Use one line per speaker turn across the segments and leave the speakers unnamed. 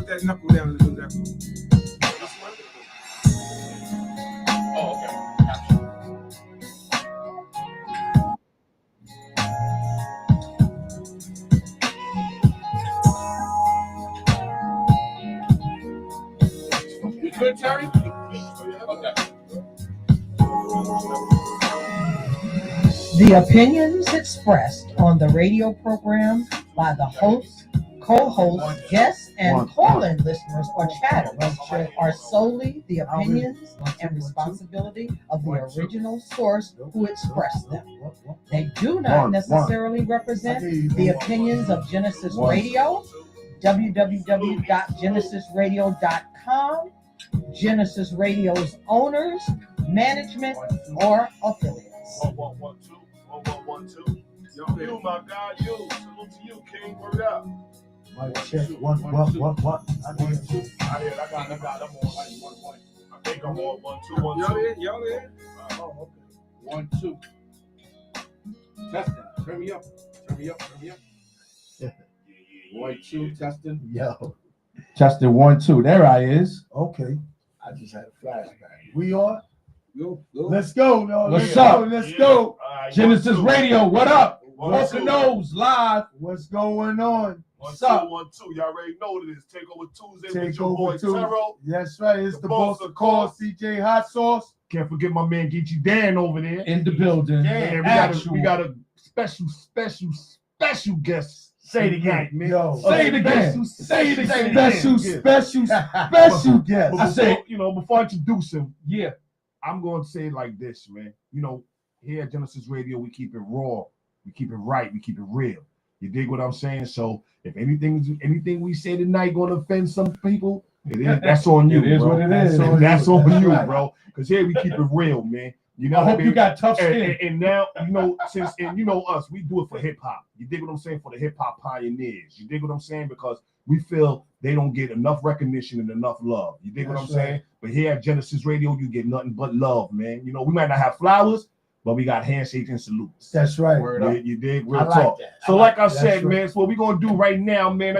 that knuckle down and do that.
Oh, okay. Gotcha. You good, Terry? Okay.
The opinions expressed on the radio program by the host, co-hosts, guests, and call-in listeners or chatters are solely the opinions and responsibility of the original source who expressed them. They do not necessarily represent the opinions of Genesis Radio, www.genesisradio.com, Genesis Radio's owners, management, or affiliates.
1-1-1-2. You, my God, you. Salute to you, King. Word up.
Mic check. What?
I got. I'm on 1-1. I think I'm on 1-2. 1-2.
Y'all in?
Oh, okay.
1-2. Testing. Turn me up.
Yeah.
1-2. Testing.
Yo.
Testing 1-2. There I is.
Okay.
I just had a flashback.
We on?
Go.
Let's go, y'all.
What's up?
Let's go.
Right,
Genesis
1-2.
Radio. What up?
1-2.
Poconos live.
What's going on?
1-2.
up?
1-2. Y'all already know what it is. Takeover Tuesday
Take
with your
over
boy
too.
Tero.
That's right. It's
The
the
boss
boss
of
of call,
calls.
CJ Hot Sauce.
Can't forget my man Geechee Dan over there.
In the building.
And we got a special guest.
Say it
tonight,
again,
man.
yo.
Say it again.
Say it again.
Special guest.
But
I say-
before I introduce him,
Yeah.
I'm going to say it like this, man. You know, here at Genesis Radio, we keep it raw, we keep it right, we keep it real. You dig what I'm saying? So if anything we say tonight going to offend some people, that's on you.
It is
bro.
what it is.
That's on
That's
you,
right.
bro. Because here we keep it real, man. You know
I
what
hope
mean?
you got tough skin.
And now, since you know us, we do it for hip hop. You dig what I'm saying? For the hip hop pioneers. You dig what I'm saying? Because we feel they don't get enough recognition and enough love. You dig what I'm
That's right.
saying? But here at Genesis Radio, you get nothing but love, man. You know, we might not have flowers, but we got handshakes and salutes.
That's right.
Word up.
You dig? Real
I like
talk.
that.
So like I
That's
said,
right.
man, so what we gonna do right now, man,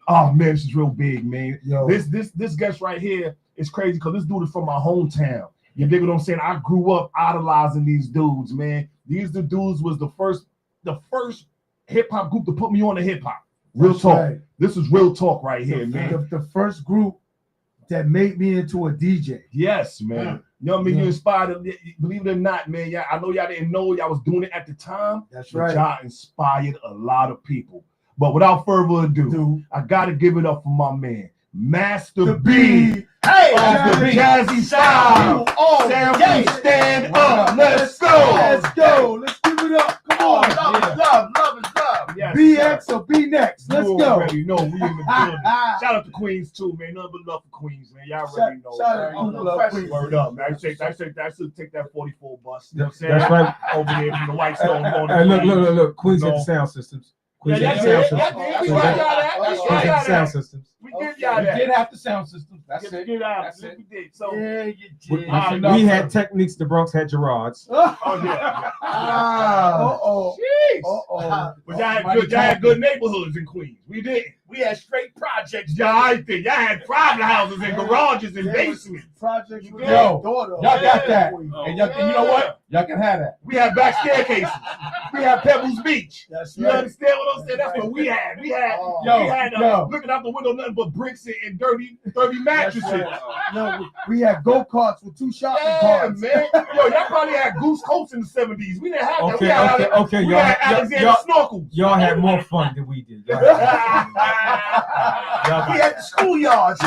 oh man, this is real big, man.
Yo.
This guest right here is crazy because this dude is from my hometown. You dig what I'm saying? I grew up idolizing these dudes, man. These the dudes was the first hip hop group to put me on the hip hop. Real
That's
talk.
right.
This is real talk right here, man.
The first group that made me into a DJ.
Yes, man. You know what I mean?
Yeah.
You inspired, believe it or not, man. Yeah, I know y'all didn't know y'all was doing it at the time.
That's
But
right.
y'all inspired a lot of people. But without further ado, I gotta give it up for my man, Master B.
Hey,
Of the Jazzy Sound.
Oh,
Sound
yeah.
stand up. Let's go.
Let's go. Let's give it up. Come on.
love is love. Love is love. Yes,
BX or B next. Let's
you
go.
already know we in the building. Shout out to Queens too, man. Nothing but love for Queens, man. Y'all already know.
Shout out to
man.
love Queens.
Word up, man. I should take that 44 bus. You know what I'm saying?
That's right.
Over there from the White Stone.
Hey, look. Queens
No.
got the sound systems.
Yeah,
Queens got the
yeah,
sound
yeah,
systems.
yeah, we
So
got
that-
y'all that.
Queens
We
got
got
the sound
that.
systems.
We did y'all
We
that.
did have the sound system. That's
Get
it.
it out.
That's it.
We did. So,
Yeah, you
We,
did.
we had techniques. The Bronx had Gerard's.
oh yeah.
Uh-oh.
Jeez.
Uh-oh.
But y'all had good neighborhoods in Queens. We did.
We had straight projects.
Y'all, I think y'all had private houses and garages and basements.
Projects with
Yo,
your daughter.
Y'all got that.
Oh,
And you know what? Y'all can have that.
We had back staircases. We had Pebbles Beach.
That's
You
right.
understand what I'm saying? That's what we had. We had,
Oh.
looking out the window, nothing but bricks and dirty mattresses.
No, we had go-karts with 2 shopping
Yeah,
carts.
man. Yo, y'all probably had goose coats in the 70s. We didn't have that.
Okay,
we had
okay.
We
Y'all,
had Alexander
y'all,
snorkels.
y'all had more fun than we did. Y'all
We had the schoolyards.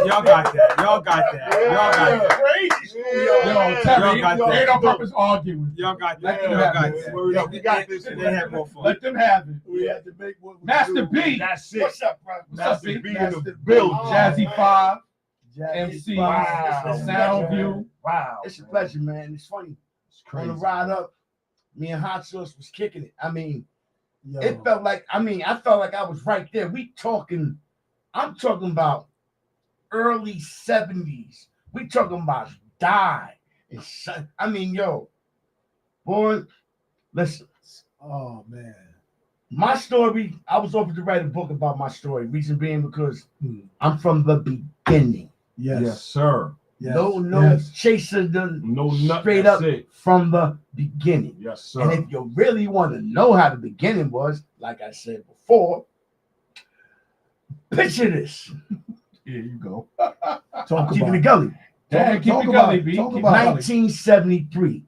y'all got that. Y'all got that.
Crazy schoolyards.
Yo, Terry,
Y'all got
they ain't
that.
on purpose arguing.
Y'all got
Yeah,
that. Y'all got
yeah.
that.
Word up. We got this.
They had more fun.
Let them have it.
We had to make what we
Master
do.
B,
That's it.
What's up, bro?
Master B in the
Master
building.
B.
Jazzy 5,
Jazzy
MC,
Wow.
Sound View.
Wow.
It's a pleasure, man. It's funny.
It's
On
crazy.
the ride up, me and Hot Sauce was kicking it. I mean,
Yo.
it felt like, I felt like I was right there. I'm talking about early 70s. We talking about Die. Yo, boy, listen.
Oh, man.
My story, I was offered to write a book about my story. Reason being because I'm from the beginning.
Yes, sir.
Yes.
No
Yes.
chaser done
No nut.
straight
That's
up
it.
from the beginning.
Yes, sir.
And if you really want to know how the beginning was, like I said before, picture this.
Here you go.
Talk
Keep it
about it.
gully.
Yeah, keep
Talk
it
about
gully,
it.
B.
Talk
Keep it
about it.
gully.
1973.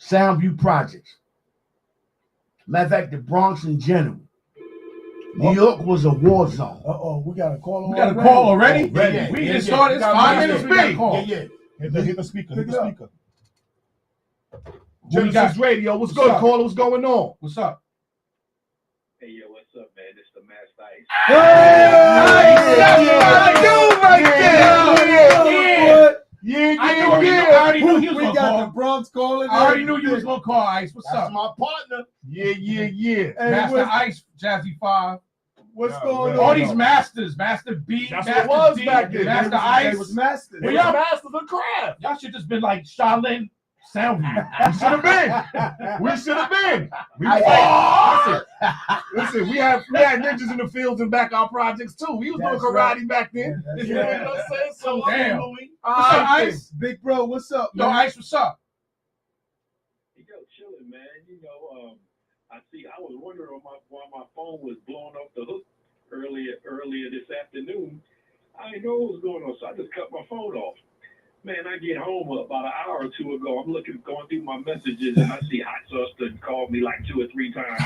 Soundview Projects. Matter of fact, the Bronx in general. New York was a war zone.
We got a call.
We got a call already?
Yeah,
We
yeah,
just
yeah.
started. It's
Yeah,
5
yeah,
minutes.
yeah.
We got a call.
Yeah.
Hit the speaker. Hit the speaker.
What we
Genesis
got?
Radio. What's
What's
good,
up?
caller? What's going on?
What's up?
Hey, yo, what's up, man? It's the Master Ice.
I already knew he was
We
gonna
got
call.
the Bronx calling.
I already knew you was gonna call Ice. What's
That's
up?
my partner.
Yeah.
Hey,
Master Ice, Jazzy 5.
what's
Yeah,
going
man.
on?
All these masters, Master B,
That's
Master
what it was
D,
back then.
Master
They
Ice.
was masters.
Well,
They
y'all-
were masters of craft.
Y'all should just been like Shaolin Soundview.
We should have been. We should have been. We listen, we had ninjas in the fields and back our projects too. We was doing
That's
karate
right.
back then.
That's
You know
right.
what I'm saying? So
Damn.
Louis,
What's up, Ice?
Big bro, what's up?
Yo, Ice, what's up?
Yo, chilling, man. You know, I was wondering why my phone was blown off the hook earlier this afternoon. I didn't know what was going on, so I just cut my phone off. Man, I get home about an hour or two ago. I'm going through my messages, and I see Hot Sauce done called me like 2 or 3 times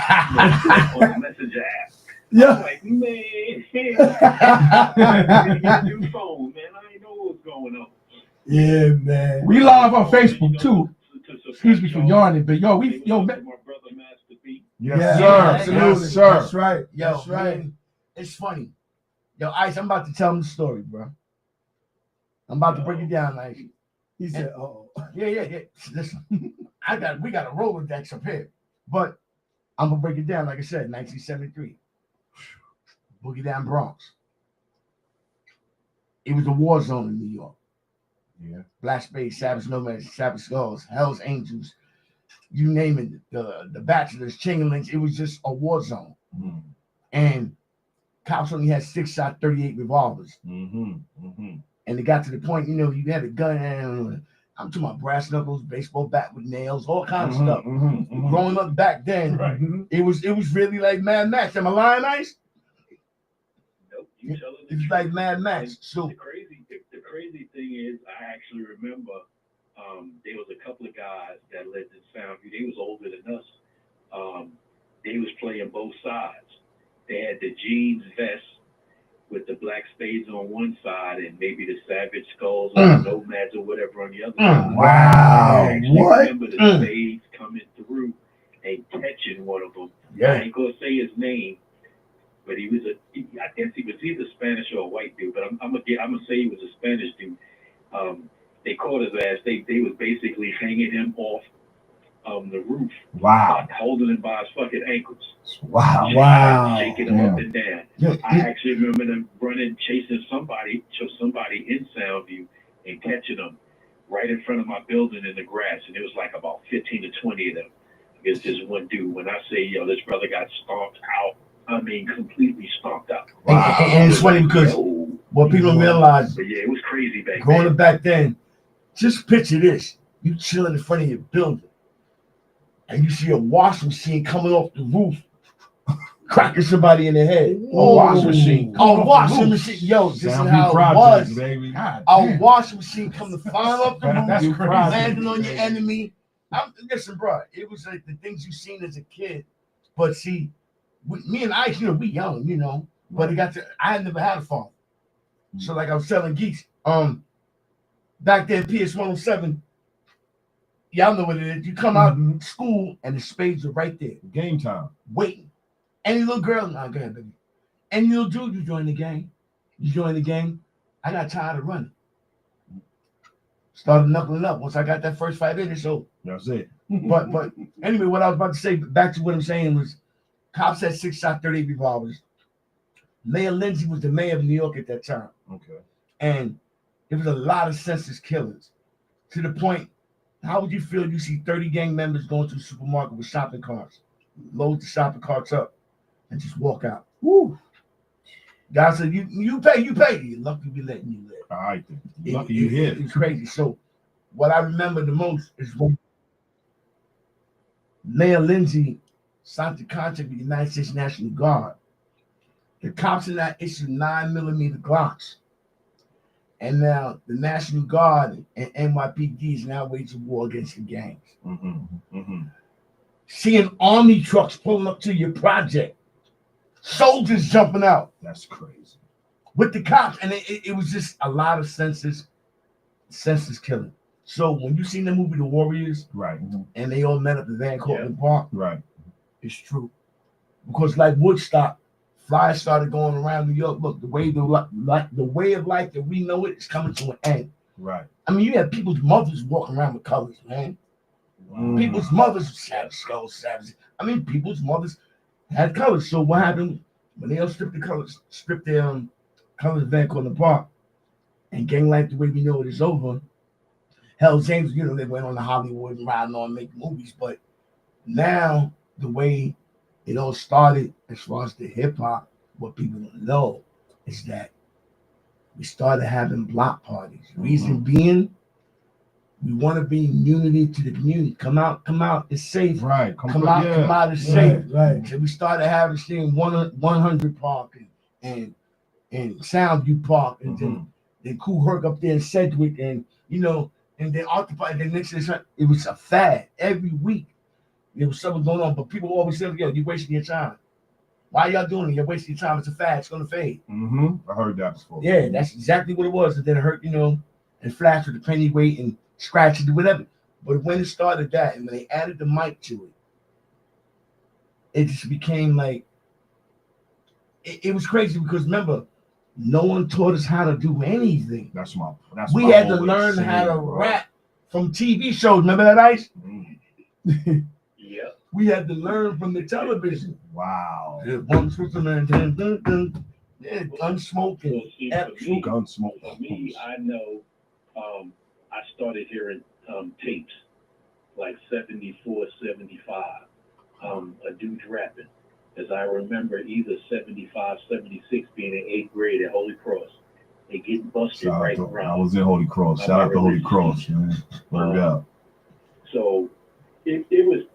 on the messenger app. I'm
Yeah.
like, man, I got a new phone, man. I didn't know what was going on.
Yeah, man.
We live on Facebook too. Excuse me for
y'all.
yawning, but yo,
My brother Master B.
Yes,
Yeah,
sir.
absolutely.
Yes, sir.
That's right.
Yo,
That's right.
man, it's funny. Yo, Ice, I'm about to tell him the story, bro. I'm about to break it down, Ice.
He said, "Oh,
Yeah. Listen, we got a Rolodex up here, but I'm gonna break it down. Like I said, 1973, Boogie Down Bronx. It was a war zone in New York.
Yeah.
Black Spades, Savage Nomads, Savage Skulls, Hell's Angels, you name it. The Bachelors, Chingalings. It was just a war zone, and cops only had 6-shot 38 revolvers. And it got to the point, you had a gun, and I'm talking about brass knuckles, baseball bat with nails, all kinds of stuff. Growing up back then, it was really like Mad Max. Am I lying, Ice?
Nope, you telling the
It's
truth.
like Mad Max. So
The crazy thing is, I actually remember there was a couple of guys that lived in Soundview. They was older than us. They was playing both sides. They had the jeans vest with the Black Spades on one side and maybe the Savage Skulls or the Nomads or whatever on the other side.
Wow.
I actually
What?
remember the Spades coming through and catching one of them. I
yeah,
ain't gonna say his name, but I guess he was either Spanish or a white dude, but I'm gonna say he was a Spanish dude. They caught his ass. They was basically hanging him off the roof,
Wow.
holding him by his fucking ankles.
wow."
Shaking him up and down.
Yo,
I actually remember them chasing somebody in Soundview and catching them right in front of my building in the grass, and it was like about 15 to 20 of them. It's just one dude. When I say, yo, this brother got stomped out, I mean completely stomped out.
and it's funny because
Yo.
what people don't realize,
But yeah, it was crazy back
growing
then.
up back then, just picture this. You chilling in front of your building, and you see a washing machine coming off the roof, cracking somebody in the head.
A washing machine.
A washing machine. Yo, this is
Soundview
how it
Projects,
was.
baby.
God
A
damn.
washing machine come to flying off the roof,
That's
Soundview
crazy.
Projects,
landing on your
baby.
enemy. Listen, bro, it was like the things you seen as a kid. But see, me and Ice, we young, but I had never had a phone. So like I was telling geeks, back then PS 107, y'all know what it is. You come out of school and the spades are right there,
Game time.
waiting. Any little girl, nah, go ahead, baby. Any little dude, you join the game. I got tired of running. Started knuckling up once I got that first fight in it. So,
That's it.
but anyway, what I was about to say, back to what I'm saying was, cops had 6-shot 38 revolvers. Mayor Lindsay was the mayor of New York at that time,
Okay.
and there was a lot of senseless killings, to the point How would you feel you see 30 gang members going to the supermarket with shopping carts, load the shopping carts up, and just walk out? Woo! God said, you pay. You're lucky we letting you live.
All right, then. Lucky you here.
It's crazy. So what I remember the most is when Mayor Lindsay signed the contract with the United States National Guard. The cops in that issued 9mm Glocks. And now the National Guard and NYPD is now waging war against the gangs. Seeing army trucks pulling up to your project, soldiers jumping out.
That's crazy.
With the cops, and it was just a lot of senseless killing. So when you seen the movie The Warriors,
Right.
and they all met up at Van Cortlandt Park,
Right.
it's true. Because like Woodstock, flyers started going around New York. Look, the way of life that we know it is coming to an end.
Right.
I mean, you have people's mothers walking around with colors, man. People's mothers savage skulls, savage. I mean, people's mothers had colors. So what happened when they all stripped their colors of Van Cortlandt Park, and gang life the way we know it is over? Hell's Angels, you know, they went on to Hollywood and riding on making movies, but now the way it all started, as far as the hip hop, what people don't know is that we started having block parties. Reason being, we want to be in unity to the community. Come out, it's safe.
Right.
Come out, it's safe.
Right.
So we started having thing 100 Park and Soundview Park, and then Kool Herc up there in Sedgwick, and you know, and then Occupy. The next day, it was a fad every week. There was something going on, but people always said, "Yo, you're wasting your time. Why y'all doing it? You're wasting your time. It's a fad. It's gonna fade."
I heard that before.
Yeah, that's exactly what it was. And then it hurt, you know, and flash with the penny weight and scratch it, whatever. But when it started that, and when they added the mic to it, it just became like it was crazy because remember, no one taught us how to do anything. We had to learn how to rap from TV shows. Remember that, Ice?
Yeah.
We had to learn from the television.
Wow.
One Switzerland, yeah, gun smoking.
Gun smoke.
For me, I know I started hearing tapes like 74, 75, a dude rapping. As I remember, either 75, 76 being in 8th grade at Holy Cross. They getting busted right around.
I was in Holy Cross. Shout out to Holy Cross, man. Word up.
So there was,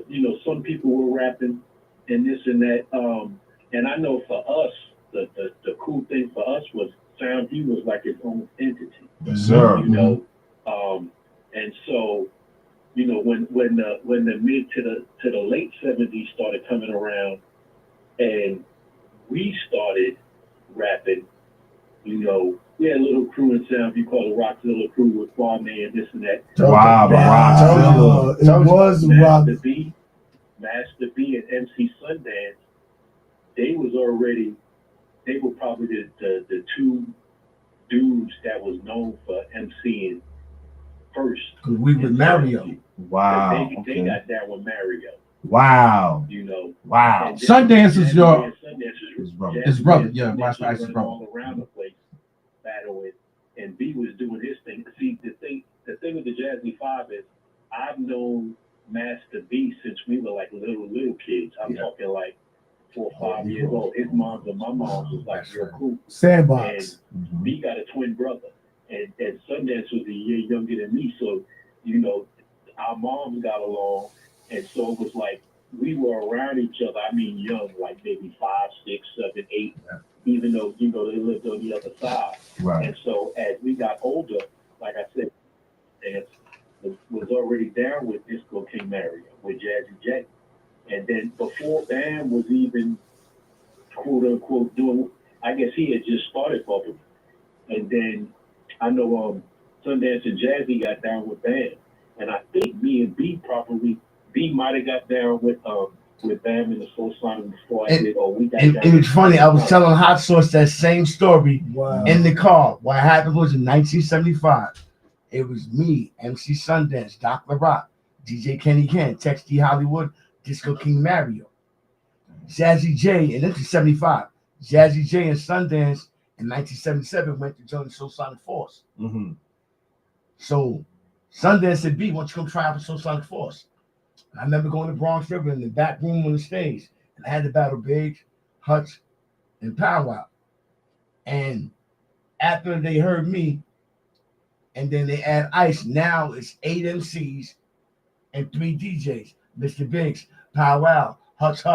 you know, some people were rapping and this and that. And I know for us, the cool thing for us was Soundview was like its own entity.
Yes, sir.
You know, and so, you know, when the mid to the late 70s started coming around, and we started rapping, you know, we had a little crew in Soundview called the Rockzilla Crew with Barney and this and that.
Wow,
It was Rock.
Master B and MC Sundance, they were probably the two dudes that was known for MCing first.
Because we with Mario.
Wow.
They got down with Mario.
Wow.
You know.
Wow.
Sundance is your
His brother.
his brother. Yeah,
Master
Master Ice's
running
brother.
all around the place battling, and B was doing his thing. See, the thing with the Jazzy Five is I've known Master B since we were like little kids. I'm talking like 4 or 5 years old. His mom's and my mom's was like real cool.
Sandbox.
And B got a twin brother, and Sundance was a year younger than me. So, you know, our moms got along, and so it was like we were around each other. I mean, young, like maybe 5, 6, 7, 8. Even though, you know, they lived on the other side.
Right.
And so as we got older, like I said, was already down with Disco King Mario, with Jazzy J. And then before Bam was even, quote unquote, doing, I guess he had just started bubbling. And then I know Sundance and Jazzy got down with Bam. And I think me and B might have got down with Bam in the Soul Sonic before I did. Or we got down.
It was funny. I was telling Hot Sauce that same story
Wow.
in the car. What happened was in 1975. It was me, MC Sundance, Doc LaRock, DJ Kenny Ken, Tex D Hollywood, Disco King Mario, Jazzy J, and this is 75. Jazzy J and Sundance in 1977 went to join the Soul Sonic Force. So Sundance said, B, why don't you come try out for Soul Sonic Force? And I remember going to Bronx River in the back room on the stage, and I had to battle Biggs, Hutch, and Pow Wow. And after they heard me, and then they add Ice, now it's 8 MCs and 3 DJs. Mr. Biggs, Pow Wow, Hutch,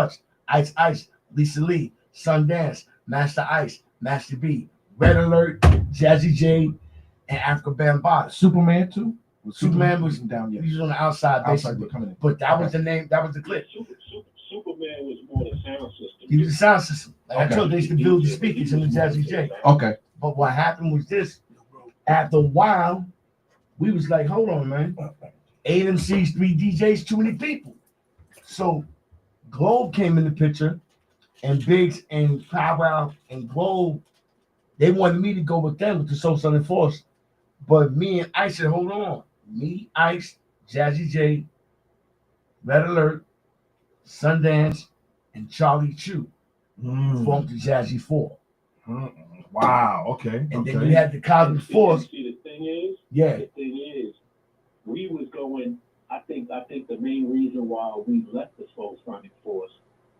Ice, Lisa Lee, Sundance, Master Ice, Master B, Red Alert, Jazzy J, and Africa Bambaataa.
Superman too.
Superman was
down
He was on the outside, basically.
coming in.
But that was the name, that was the clip.
Superman was more the sound system.
He was the sound system. Like
Okay.
I told you, they used to build the speakers in the Jazzy J.
Okay.
But what happened was this. After a while, we was like, hold on, man. 8 MCs, 3 DJs, too many people. So Globe came in the picture, and Biggs and Pow Wow and Globe, they wanted me to go with them with the Soul Southern Force. But me and Ice said, hold on. Me, Ice, Jazzy J, Red Alert, Sundance, and Charlie Chu formed the Jazzy 4.
Wow. Okay.
And then we had the Cosmic Force.
See, the thing is,
Yeah.
we was going. I think the main reason why we left the Soul Sonic Force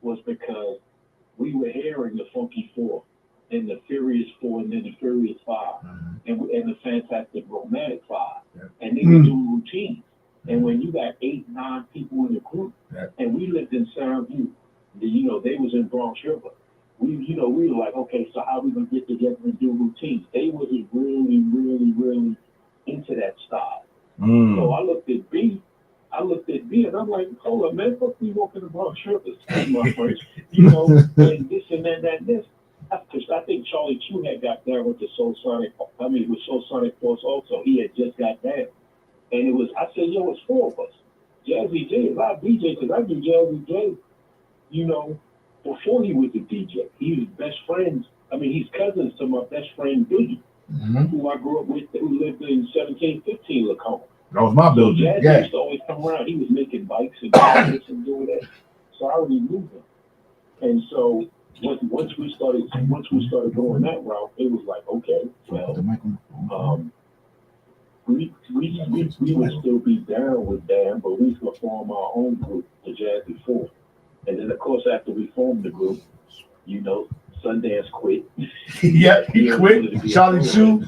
was because we were hearing the Funky Four and the Furious Four and then the Furious 5 and the Fantastic Romantic 5, and they were doing routines. And when you got 8, 9 people in the group, and we lived in Soundview, they was in Bronx River. We were like, okay, so how we gonna get together and do routines? They wasn't really, really, really into that style. So I looked at B, and I'm like, hold on, man, fuck me walking the Bronx River, my friends, and this and that and this. Because I think Charlie Chu had got down with the Soul Sonic Force also. He had just got down. And it was, I said, yo, it's 4 of us. Jazzy J, a lot of DJ, because I knew Jazzy J, before he was a DJ. He was best friends. He's cousins to my best friend Biggie, who I grew up with, who lived in 1715 Lacombe.
That was my building.
Jazzy used to always come around. He was making bikes and gadgets and doing that. So I already knew him. And so once we started going that route, it was like, okay, well, we would still be down with Dan, but we was gonna form our own group, the Jazzy 4. And then of course after we formed the group, Sundance quit.
Yeah, he quit. Charlie Chu,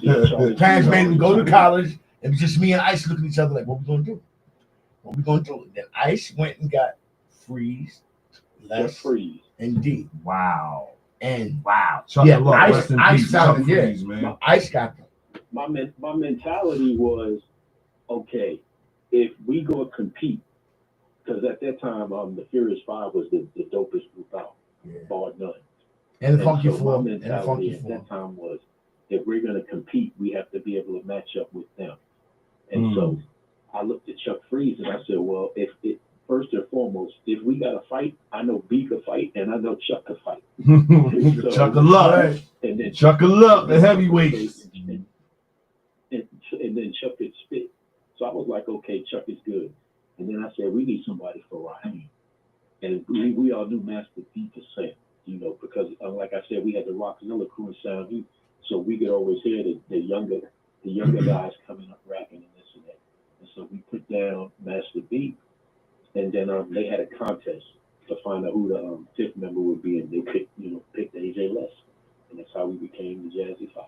parents made him go to college. It was just me and Ice looking at each other like, what we gonna do? And then Ice went and got Freeze, Les,
Freeze,
and D.
Wow.
And
Chuck
yeah,
Love,
Ice
rest in
found
peace, Chuck
it, yeah.
Freeze, man.
Ice got them.
My mentality was, okay, if we go compete, because at that time the Furious 5 was the dopest group out, bar none.
And the Funky
so
Four.
My mentality at that time was, if we're going to compete, we have to be able to match up with them. And so I looked at Chuck Freeze and I said, well, first and foremost, if we got to fight, I know B could fight and I know Chuck could fight. So,
Chuck of Luck.
And then
Chuck of Luck, the heavyweights.
And then Chuck could spit. So I was like, okay, Chuck is good. And then I said, we need somebody for Raheem. And we all knew Master D %, because like I said, we had the Rockzilla crew in Soundview, so we could always hear the younger guys coming up rapping and this and that. And so we put down Master B, and then they had a contest to find out who the 5th member would be, and they picked AJ Les, and that's how we became the Jazzy 5.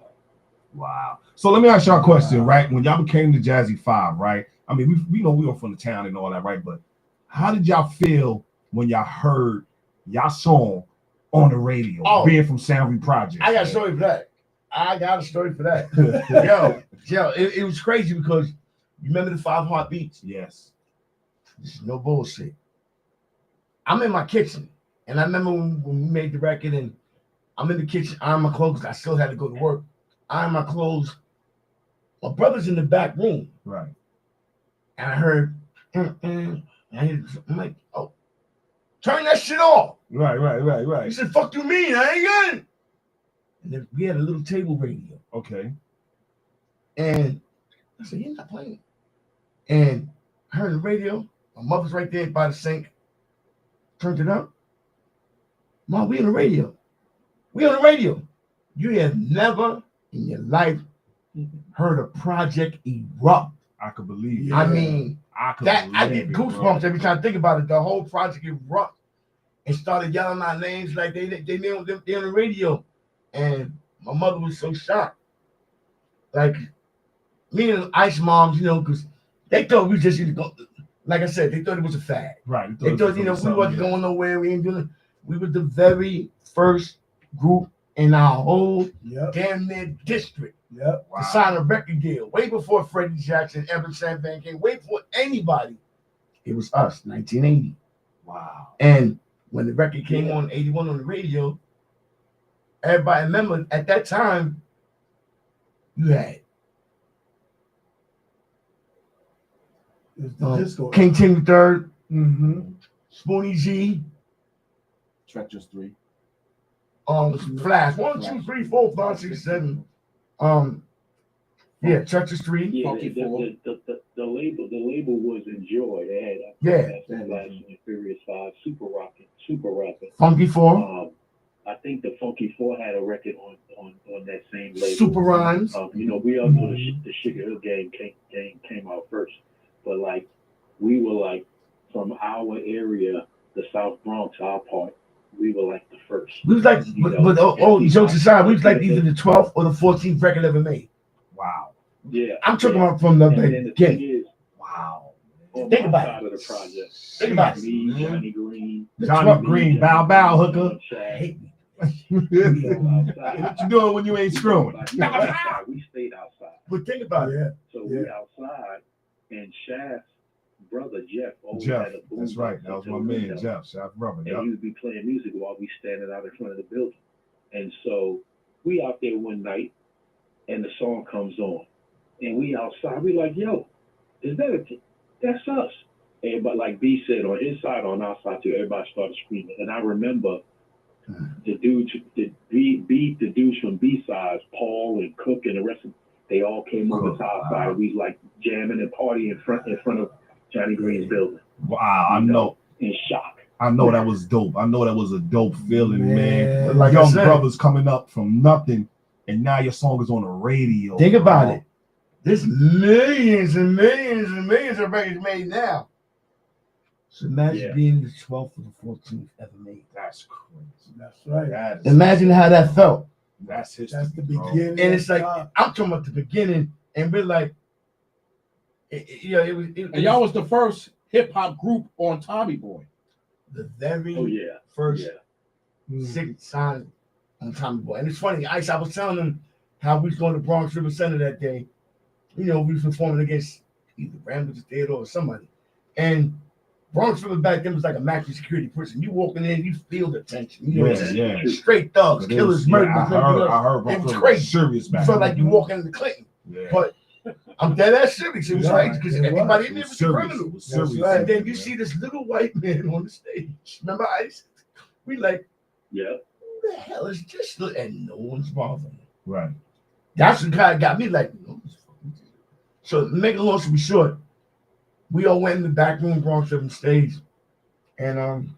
Wow. So let me ask y'all a question, right? When y'all became the Jazzy 5, right? We know we were from the town and all that, right? But how did y'all feel when y'all heard y'all song on the radio, being from Soundview Project?
I got a story for that. Yo, it was crazy because you remember the 5 Heartbeats?
Yes.
This is no bullshit. I'm in my kitchen, and I remember when we made the record, and I'm in the kitchen, ironing my clothes. I still had to go to work. Iron my clothes. My brother's in the back room.
Right.
And I heard, I'm like, oh, turn that shit off.
Right.
He said, fuck you mean? I ain't got it. And then we had a little table radio.
Okay.
And I said, you're not playing. And I heard the radio. My mother's right there by the sink. Turned it up. Mom, we on the radio. You have never in your life heard a project erupt
I could believe it.
Yeah.
I mean,
I could
that I
believe
get
it,
goosebumps
bro.
every time I think about it. The whole project erupted and started yelling our names like they knew them on the radio, and my mother was so shocked. Like me and Ice moms, because they thought we just go. Like I said, they thought it was a fad.
Right.
They thought we wasn't going nowhere. We ain't doing it. We were the very first group in our whole
Yep.
damn near district
Yep.
to sign a record deal. Way before Freddie Jackson, Evan Sandbank came. Way before anybody. It was us, 1980.
Wow.
And when the record came on 81 on the radio, everybody remember at that time, you had
It's the disco.
King Tim III,
Mm-hmm.
Spoonie G,
Treacherous 3.
Flash, 1, 2, 3, 4, 5, 6, 7. Treacherous 3.
Yeah,
Funky Four.
the label was Enjoy. They had
Yeah.
Flash and Furious 5, Super Rapping.
Funky 4.
I think the Funky Four had a record on that same label.
Super Rhymes.
We all know the Sugar Hill Gang came out first, but like we were like from our area, the South Bronx, our part, we were like the first.
We was like, but jokes aside, we was like either the 12th or the 14th record ever made.
Wow.
Yeah,
I'm talking about from the
And then the
beginning.
thing is,
Wow.
on
Think
my
about
side of the project,
Think about it.
me, Johnny Green,
Johnny Green, bow bow hooker.
I hate me.
What you doing when you ain't screwing?
We stayed outside.
But think about it.
Yeah.
So we outside, and Shaft's brother Jeff always
Jeff,
had a boom
that's right.
box
That was
up
my
to the
man,
window.
Jeff. Shout brother.
And
Yep.
he would be playing music while we standing out in front of the building. And so we out there one night, and the song comes on, and we outside. We like, yo, is that that's us? Everybody, like B said, on his side, on our side too. Everybody started screaming, and I remember the dudes from B sides, Paul and Cook and the rest of them, they all came over to our side. We like jamming and partying in front of Johnny Green's building.
Wow. I know.
In shock.
I know that was dope. I know that was a dope feeling, man.
Like I
Young
said,
brothers coming up from nothing, and now your song is on the radio.
think about
bro.
it. There's millions and millions and millions of records made now. So imagine being the 12th or the 14th ever made.
That's crazy.
That's right.
That is,
Imagine how that felt.
that's history.
That's the
bro.
beginning.
And it's like,
of
I'm talking about the beginning, and we're like, it was
And y'all was the first hip hop group on Tommy Boy.
the very
Oh yeah.
first
Yeah.
six sign on Tommy Boy. And it's funny, Ice, I was telling him how we was going to Bronx River Center that day. We was performing against either Ramblers Theodore or somebody. And Bronx River back then was like a maximum security prison. You walking in, you feel the tension.
Yeah.
Straight thugs,
It
killers,
is.
murderers.
Yeah, I heard
It
Bronx
was
River
crazy.
serious
You
back
felt
then.
like you walking into Clinton.
Yeah.
But I'm dead ass serious. It was
Yeah,
right because
it was.
everybody in
It
there
was
was a
serious.
criminal.
It was
That's
serious.
right.
And then you see this little white man on the stage. Remember Ice? We like,
Yeah.
who the hell is this? And no one's bothering him.
Right.
That's what kind of got me like, no one's fucking. So to make a long story short, we all went in the back room, Bronx River stage, and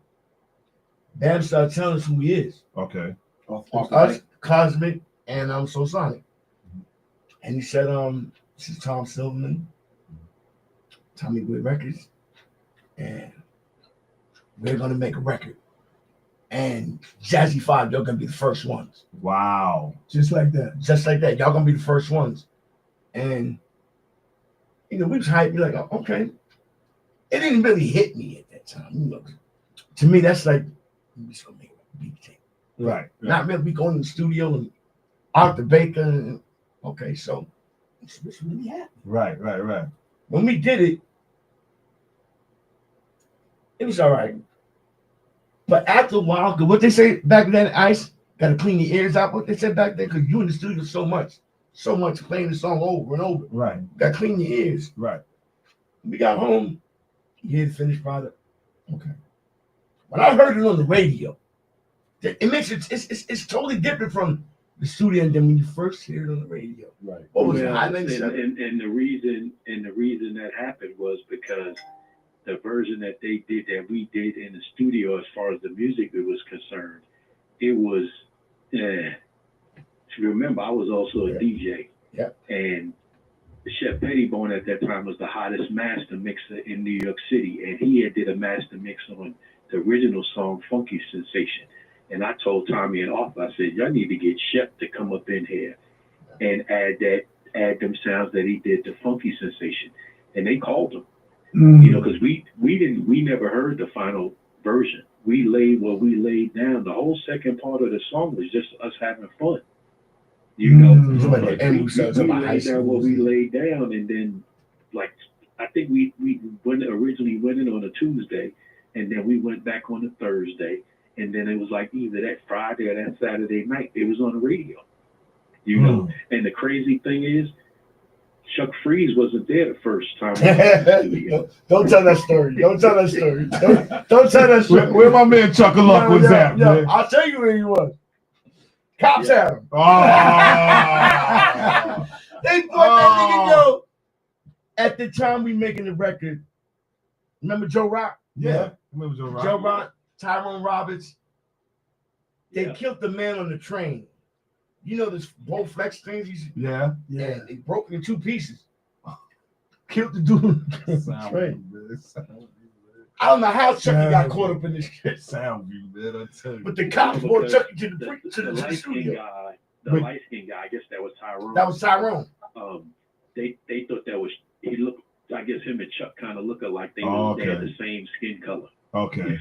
Bam started telling us who he is.
Okay.
Off
Us,
the mic.
Cosmic, and Soulsonic. And he said, this is Tom Silverman, Tommy Boy Records, and we're gonna make a record. And Jazzy 5, you're gonna be the first ones.
Wow.
just like that.
Just like that. Y'all gonna be the first ones. And we was hyped, like, oh, okay. It didn't really hit me at that time. To me, that's like, we just gonna make a beat tape.
Right.
Not really, we go in the studio and Arthur Baker and okay, so what's really happening?
Right.
When we did it, it was all right. But after a while, 'cause what they say back then, Ice, gotta clean your ears out. What they said back then, because you in the studio so much playing the song over and over.
Right.
Gotta clean your ears.
Right.
We got home, you hear the finished product. Okay. When I heard it on the radio, it makes it's totally different from the studio than when you first hear it on the radio.
Right.
What was it?
Well,
High
and
97?
the reason that happened was because the version that we did in the studio, as far as the music was concerned, it was. To remember, I was also a DJ.
Yeah.
And Chef Pettibone at that time was the hottest master mixer in New York City, and he had did a master mix on the original song Funky Sensation. And I told Tommy and Arthur, I said, y'all need to get Chef to come up in here and add them sounds that he did to Funky Sensation. And they called him, you know, because we never heard the final version. We laid down. The whole second part of the song was just us having fun. You know, we laid down what we laid down, and then, like, I think we originally went in on a Tuesday, and then we went back on a Thursday, and then it was like either that Friday or that Saturday night, it was on the radio. You know, and the crazy thing is, Chuck Freeze wasn't there the first time.
Don't tell that story. Don't tell that story. Don't tell that story.
Where my man Chuck-a-Luck was at, man?
I'll tell you where he was. Cops had him.
Oh.
They brought that nigga, yo. At the time we making the record, remember Joe Rock?
Yeah. Remember Joe Rock?
Joe Rock, Tyrone Roberts. They killed the man on the train. You know this Bowflex things?
Yeah.
Yeah. They broke it in 2 pieces. Killed the dude on the train. I don't know how Chucky got caught up in this shit.
Soundview, man, I tell you.
But the cops brought Chucky to the
light-skinned
studio.
guy, the light-skinned guy, I guess that was Tyrone.
That was Tyrone.
They thought that was, he looked, I guess him and Chuck kind of look alike. They had the same skin color.
Okay.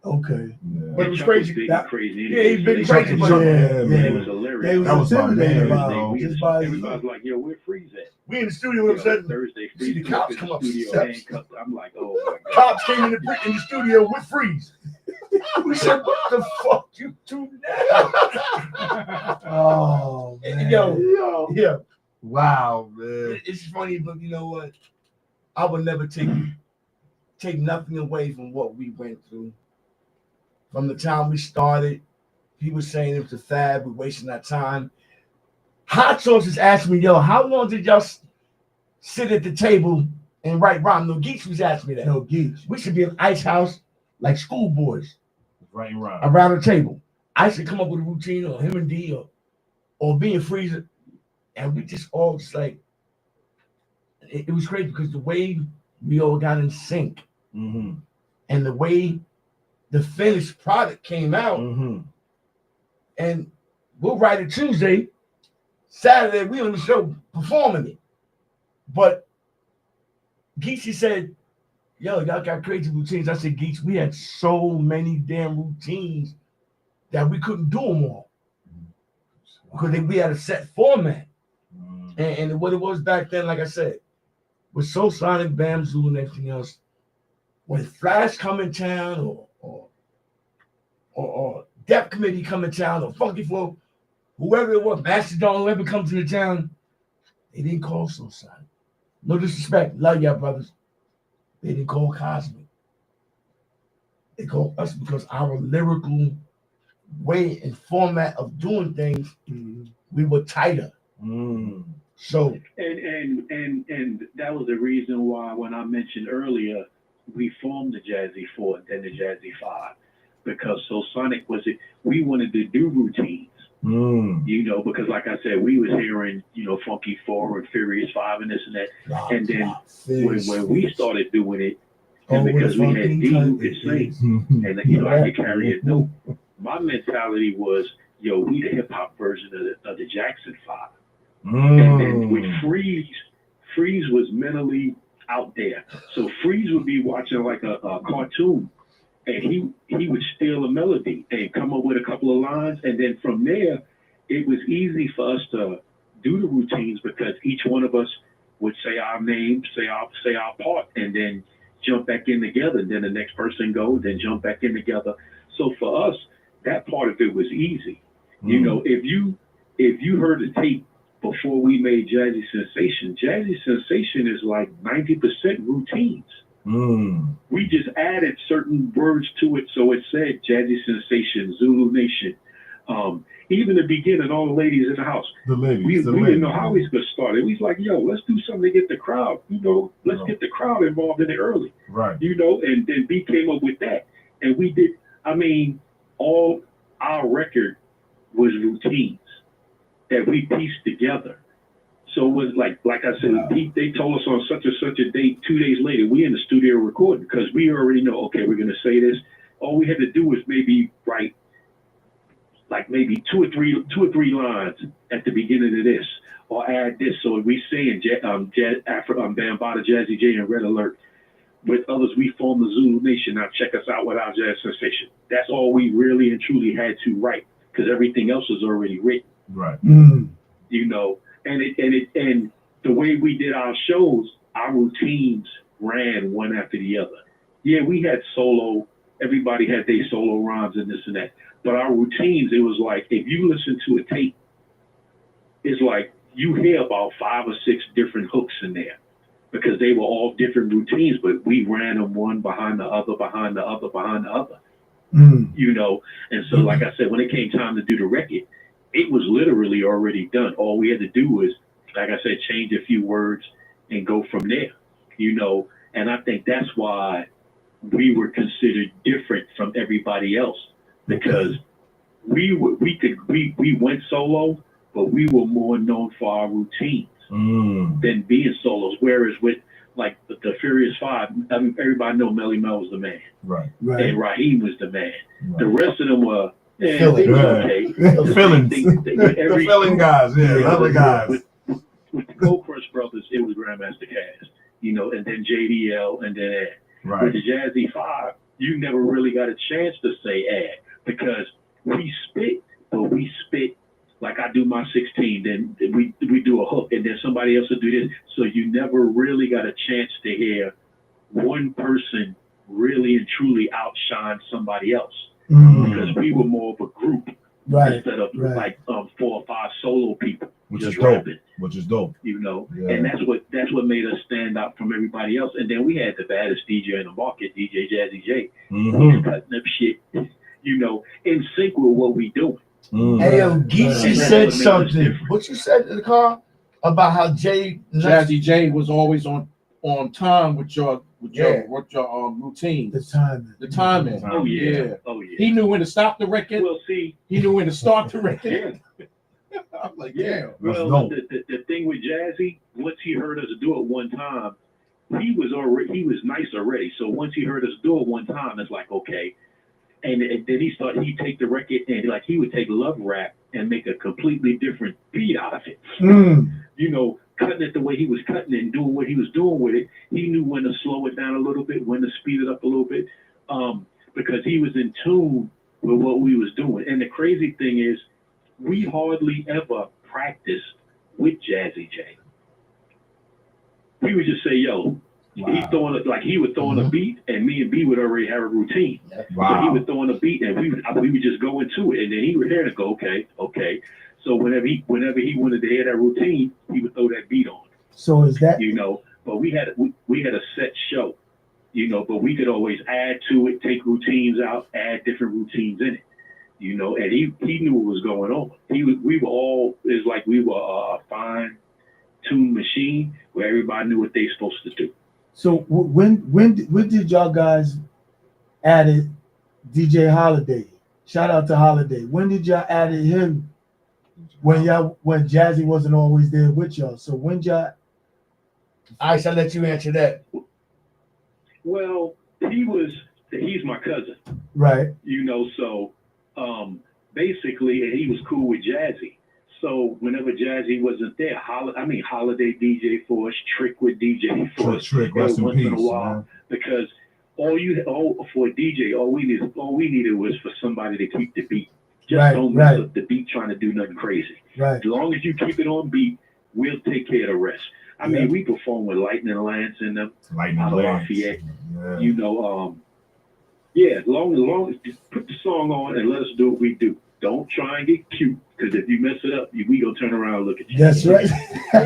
Okay.
Yeah.
But it was
Chuck
crazy.
big
That-
and crazy.
yeah, he's been
So
crazy.
they-
But
It was hilarious.
They was
That was my
intimidated
man,
by
bro.
him just by his
Everybody's like, yo, where Freeze at?
we in the studio all of a sudden.
Thursday,
see the
Freeze
cops
in
come
the
up the
studio,
steps.
handcuffed. I'm like, oh my God.
Cops came in the studio with Freeze. We said, what the fuck you do now?
Oh man.
Yo, yeah.
Wow, man.
It's funny, but you know what? I would never take nothing away from what we went through. From the time we started, he was saying it was a fad, we're wasting our time. Hot Sauce just asked me, yo, how long did y'all sit at the table and write rhyme? No, Geeks was asking me that.
No geeks.
We should be in Ice House like schoolboys
Right and right.
around the table. I should come up with a routine, or him and D, or being Freezer. And we just all just like, it was crazy because the way we all got in sync
Mm-hmm.
and the way the finished product came out,
Mm-hmm.
and we'll write it Tuesday, Saturday we on the show performing it. But Geeksy said, yo, y'all got crazy routines. I said, Geeks, we had so many damn routines that we couldn't do them all because we had a set format. And what it was back then, like I said, with Soul Sonic, Bam Zulu, and everything else, when Flash come in town or Def Committee come in town or Funky Flow, whoever it was, Mastodon, whoever comes into town, they didn't call Soul Sonic. No disrespect, love y'all brothers. They didn't call Cosmic. They called us because our lyrical way and format of doing things, we were tighter. So
And that was the reason why when I mentioned earlier, we formed the Jazzy 4 and then the Jazzy 5, because Soul Sonic was it. We wanted to do routines, you know, because like I said, we was hearing, you know, Funky 4 and Furious 5 and this and that, and then when we started doing it, and because we had D who could sing, and you know I could carry a note. My mentality was, yo, we the hip hop version of the Jackson 5. And then with Freeze was mentally out there. So Freeze would be watching like a cartoon, and he would steal a melody and come up with a couple of lines, and then from there, it was easy for us to do the routines because each one of us would say our name, say our part, and then jump back in together. And then the next person go, then jump back in together. So for us, that part of it was easy. You know, if you heard the tape before we made Jazzy Sensation is like 90% routines. We just added certain words to it, so it said Jazzy Sensation, Zulu Nation. Even the beginning, all the ladies in the house.
The ladies.
We didn't know how we was gonna start it. We was like, yo, let's do something to get the crowd, you know, let's get the crowd involved in it early.
Right.
You know, and then B came up with that. And we did, I mean, all our record was routines that we pieced together. So it was like I said, they told us on such and such a date. 2 days later, we in the studio recording because we already know. Okay, we're gonna say this. All we had to do was maybe write like maybe two or three lines at the beginning of this, or add this. So we say in Bambaataa, Jazzy J, and Red Alert. With others, we form the Zulu Nation. Now check us out with our jazz sensation. That's all we really and truly had to write because everything else was already written.
Right.
You know, and the way we did our shows, our routines ran one after the other. Yeah, we had solo. Everybody had their solo rhymes and this and that. But our routines, it was like if you listen to a tape, it's like you hear about 5 or 6 different hooks in there because they were all different routines, but we ran them one behind the other, behind the other, behind the other. You know, and so like I said, when it came time to do the record, it was literally already done. All we had to do was, like I said, change a few words and go from there. You know, and I think that's why we were considered different from everybody else because we went solo, but we were more known for our routines than being solos. Whereas with like the Furious Five, I mean, everybody know Melly Mel was the man,
Right.
and Raheem was the man.
Right.
The rest of them were they was okay.
The feelings. The feeling guys, the other guys.
With the Cold Crush Brothers, it was Grandmaster Caz, you know, and then JDL, and then Ed.
Right.
With the Jazzy Five, you never really got a chance to say Ed because we spit, but we spit like I do my 16, then we do a hook, and then somebody else will do this. So you never really got a chance to hear one person really and truly outshine somebody else because we were more of a group instead of like 4 or 5 solo people.
Which
just
is dope.
rapping,
Which is dope.
you know,
Yeah.
and that's what made us stand out from everybody else. And then we had the baddest DJ in the market, DJ Jazzy J, He's cutting up shit, you know, in sync with what we doing.
Hey, yo, Geechee said something. What you said in the car about how
Jazzy J was always on time with your routine.
The timing.
Oh yeah.
Yeah.
Oh yeah.
He knew when to stop the record.
Well, see,
He knew when to start the record.
yeah.
I'm like,
Yeah.
That's
Well,
dope.
the thing with Jazzy, once he heard us do it one time, he was nice already. So once he heard us do it one time, it's like okay. And then he'd take the record and like he would take Love Rap and make a completely different beat out of it. You know, cutting it the way he was cutting it and doing what he was doing with it. He knew when to slow it down a little bit, when to speed it up a little bit, because he was in tune with what we was doing. And the crazy thing is, we hardly ever practiced with Jazzy J. We would just say, yo, he's throwing it like he would throw in a beat, and me and B would already have a routine. So he would throw in a beat, and we would just go into it, and then he would hear it and go, okay. So whenever he wanted to hear that routine, he would throw that beat on.
So is that
You know, but we had a set show, you know, but we could always add to it, take routines out, add different routines in it. You know, and he knew what was going on. We were all, it's like we were a fine-tuned machine where everybody knew what they supposed to do.
so? When did y'all guys added DJ Holiday? Shout out to Holiday. When did y'all added him? When Jazzy wasn't always there with y'all. So when y'all?
I shall let you answer that.
Well, he's my cousin.
Right.
You know, so basically, and he was cool with Jazzy. So whenever Jazzy wasn't there, Holiday DJ for us, Trick with DJ for us,
Trick, rest in
once in a
peace,
while,
man.
because for a DJ, all we needed was for somebody to keep the beat. Just don't mess up the beat trying to do nothing crazy.
Right.
As long as you keep it on beat, we'll take care of the rest. I mean, we perform with Lightning Lance in them.
Lightning
out of
Lance.
Lafayette.
Yeah.
You know, as long as just put the song on and let us do what we do. Don't try and get cute, because if you mess it up, we gonna turn around and look at you.
That's right.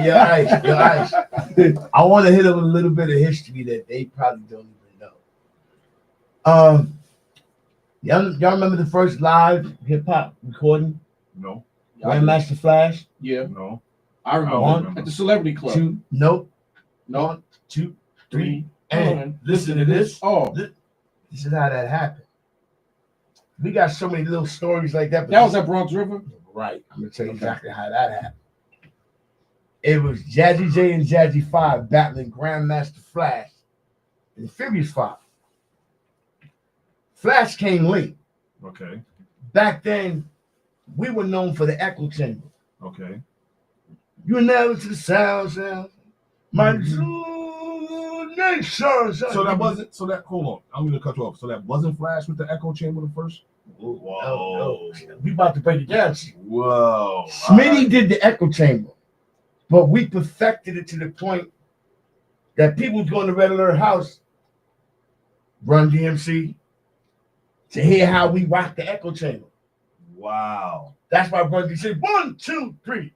Your eyes. I want to hit up a little bit of history that they probably don't even know. Y'all remember the first live hip hop recording?
No.
Grandmaster Flash?
Yeah,
No.
I remember
One,
at the Celebrity Club.
Two, nope.
No,
1, 2, 3,
1.
and listen to this.
Oh,
This is how that happened. We got so many little stories like that. But
that was at Bronx River.
right. I'm gonna tell you exactly how that happened. It was Jazzy J and Jazzy 5 battling Grandmaster Flash and Furious 5. Flash came late.
Okay.
Back then, we were known for the echo chamber.
Okay.
You never to the sound. My nation.
So that wasn't. So that. Hold on. I'm gonna cut you off. So that wasn't Flash with the echo chamber the first.
No. We about to break it down.
Whoa.
Smitty did the echo chamber, but we perfected it to the point that people was going to Red Alert House, Run DMC, to hear how we rock the echo chamber.
Wow.
That's why Run DMC said 1, 2, 3.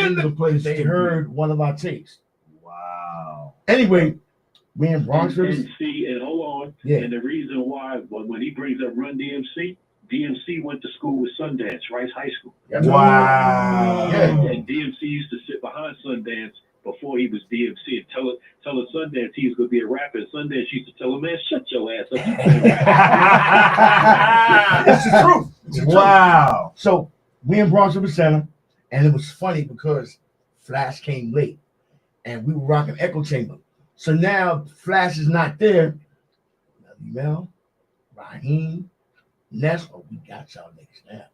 In the place they heard one of our tapes.
Wow.
Anyway, we in Bronx.
And see, and hold on.
Yeah.
And the reason why, when he brings up Run DMC, DMC went to school with Sundance, Rice High School.
Wow.
Yeah.
And DMC used to sit behind Sundance before he was DMC and tell Sundance he was going to be a rapper. And Sundance used to tell him, man, shut your ass up.
It's the truth. It's the truth.
Wow.
So we in Bronx River Center, and it was funny because Flash came late, and we were rocking echo chamber. So now Flash is not there. Mel, Raheem, Ness, we got y'all niggas now.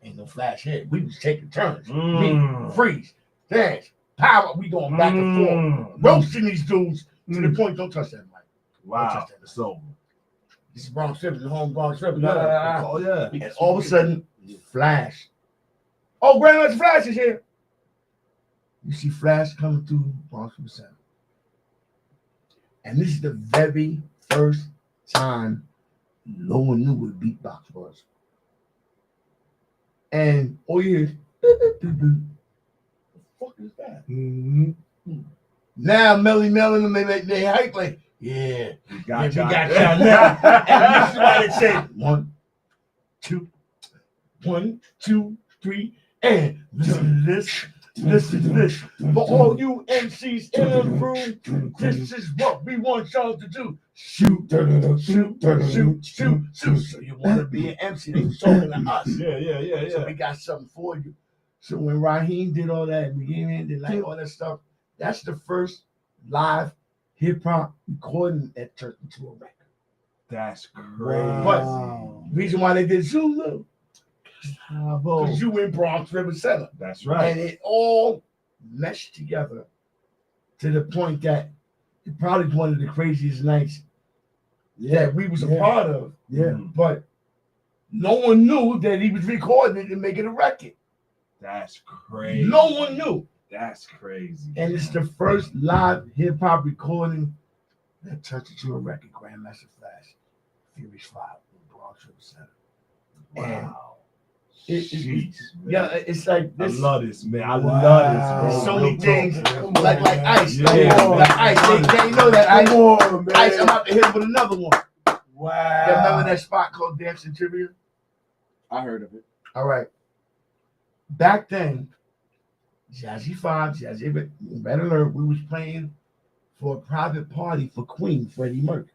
Ain't no Flash here. We was taking turns. Me, Freeze, Dance, Power. We going back and forth, roasting these dudes to the point. Don't touch that mic.
Wow. It's over.
This is Bronx River, the home Bronx River.
Oh yeah.
And all of a sudden, Flash. Oh, Grandmaster Flash is here. You see Flash coming through Bronx River Center. And this is the very first time no one knew what a beatbox was. And all you hear is, the fuck is that?
Mm-hmm.
Now Melly Mel and them, they hype like, yeah,
We got
we
y'all.
got y'all now. And this is why they say 1, 2, 1, 2, 3, and listen to this. For all you MCs in the room, this is what we want y'all to do. Shoot. So you want to be an MC? They was talking to us.
Yeah.
So we got something for you. So when Raheem did all that, we came in, did like all that stuff. That's the first live hip hop recording that turned into a record.
That's crazy.
Wow.
The reason why they did Zulu, because you in Bronx River Center.
That's right.
And it all meshed together to the point that it probably was one of the craziest nights that we was a part of.
Yeah.
But no one knew that he was recording it and making a record.
That's crazy.
No one knew.
That's crazy.
And it's the first live hip hop recording that turned into a record. Grandmaster Flash, Furious 5, in Bronx River Center.
Wow.
Yeah, it's like
I
this.
love this, man. I
Wow.
love this,
There's
bro.
so many
Real
things
talk.
like ice.
Yeah.
Like ice. They know that ice.
Come on, man.
Ice, I'm about to hit him with another one.
Wow.
You remember that spot called Dancing Trivia?
I heard of it.
All right. Back then, Jazzy 5, Red Alert, we was playing for a private party for Queen Freddie Mercury.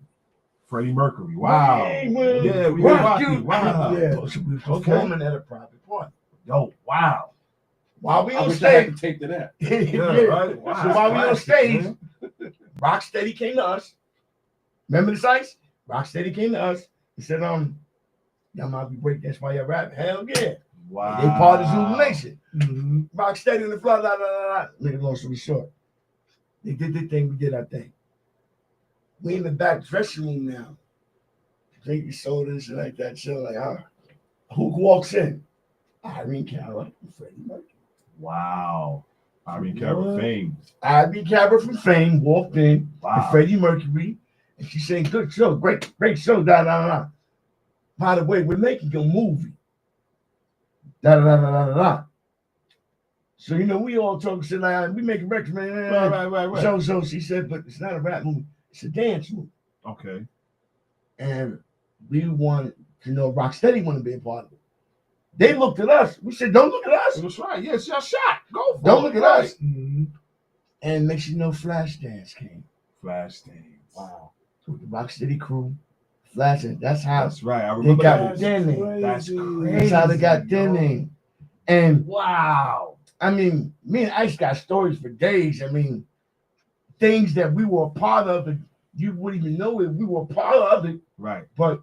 Freddie Mercury. Wow. Yeah, we
rock
rock
you.
you. Wow.
Yeah.
So we was performing at a private party.
Yo, wow.
While we
I
on
wish I had
stage,
to take to that.
Yeah, right. Wow.
So while we on stage,
man.
Rocksteady came to us. Remember this ice? Rocksteady came to us and said, y'all might be breakdancing while y'all rap. Hell yeah.
Wow.
They part of Zulu Nation.
Mm-hmm.
Rocksteady in the front, Make it long story short. They did their thing, we did our thing. We in the back dressing room now. Drinking soda and shit like that. Shit like, who walks in? Irene Cara and Freddie Mercury.
Wow. Irene Cara fame.
Irene Cara from Fame walked in
Wow.
with Freddie Mercury, and she's saying, good show, great show, da. By the way, we're making a movie. Da. So, we all talk shit like, we making records, man.
Right.
So she said, but it's not a rap movie, it's a dance movie.
Okay.
And we wanted to know Rocksteady want to be a part of it. They looked at us. We said, don't look at us.
That's right. Yeah, it's your shot. Go for it.
Don't look at us.
Mm-hmm.
And next you know, Flashdance came.
Flashdance.
Wow. So the Rocksteady crew, Flashdance. That's how
That's right. I
they
remember
got
that.
their name.
That's crazy.
That's how they got their
yo.
name. And
Wow.
I mean, me and Ice got stories for days. I mean, things that we were a part of, and you wouldn't even know it. We were a part of it,
Right.
but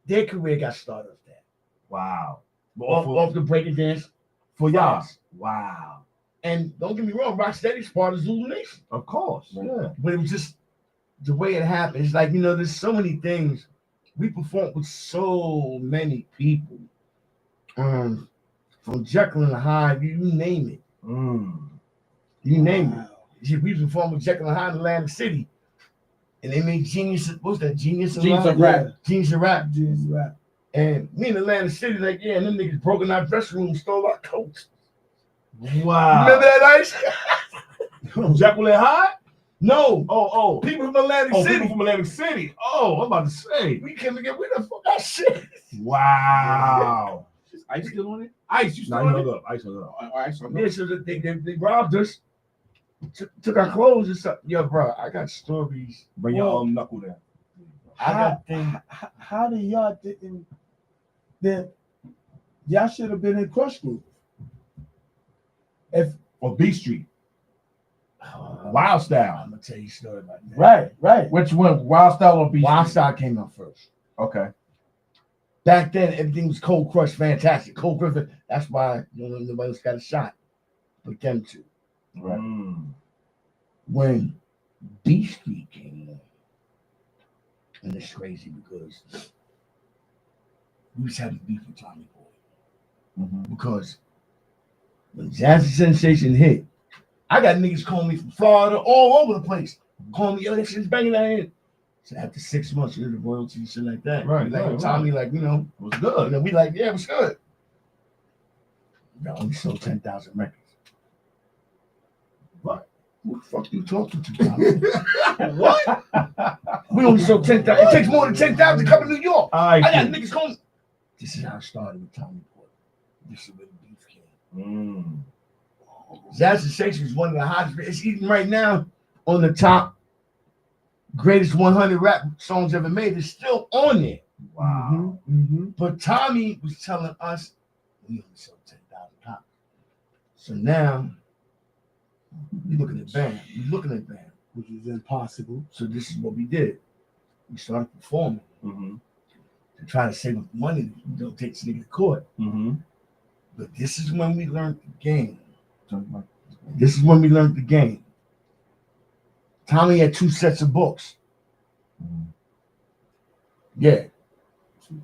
their career got started off that.
Wow.
Off the breaking dance.
For y'all.
Yes.
Wow.
And don't get me wrong, Rocksteady's part of Zulu Nation.
Of course. Yeah.
But it was just the way it happened. It's like, there's so many things. We performed with so many people. From Jekyll and Hyde, you name it. You name it. We performed with Jekyll and Hyde in Atlantic City. And they made Genius, what's that? Genius of
Genius
Rap?
of Rap.
Genius of Rap.
Genius of Rap.
And me in Atlantic City, like, yeah, and them niggas broke in our dressing room and stole our coats.
Wow.
Remember that, Ice?
Jekyll and Hyde?
No.
Oh.
People from Atlantic
Oh,
City.
people from Atlantic City. Oh, I'm about to say.
We came to get rid of that shit.
Wow.
Ice still on it?
Ice, you still
No,
hung up. Ice hung up.
All right, so
Yeah, so they robbed us, took our clothes and stuff. Yo, bro, I got stories.
Bring your knuckle down.
I got things.
How did y'all didn't? Then y'all should have been in Crush Group.
Or B Street. Wild Style.
I'm gonna tell you a story about that.
Right.
which one? Wild Style or Beast?
Wild Style came out first.
Okay.
Back then, everything was Cold Crush, fantastic. Cold Crush, that's why nobody else got a shot, but them two.
Right.
When B Street came on, and it's crazy because we was having beef with Tommy Boy. Because when Jazzy Sensation hit, I got niggas calling me from Florida, all over the place. Calling me, yo, that shit's banging out here. So after 6 months, you're the royalty and shit like that.
Right,
Like
right,
Tommy, like,
It was good.
we like, yeah, it was good. We only sold 10,000 records. What? Who the fuck you talking to, Tommy? What? We only sold 10,000. It takes more than 10,000 to come to New York. I got niggas calling. This is how it started with Tommy Boy. This is where the beef came. Jazzy Sensation is one of the hottest. It's even right now on the top greatest 100 rap songs ever made. It's still on there.
Wow.
But Tommy was telling us we only sold 10,000 copies. So now we looking at BAM.
Which is impossible.
So this is what we did. We started performing to try to save up money. We don't take this nigga to court. But this is when we learned the game. Tommy had 2 sets of books. Yeah.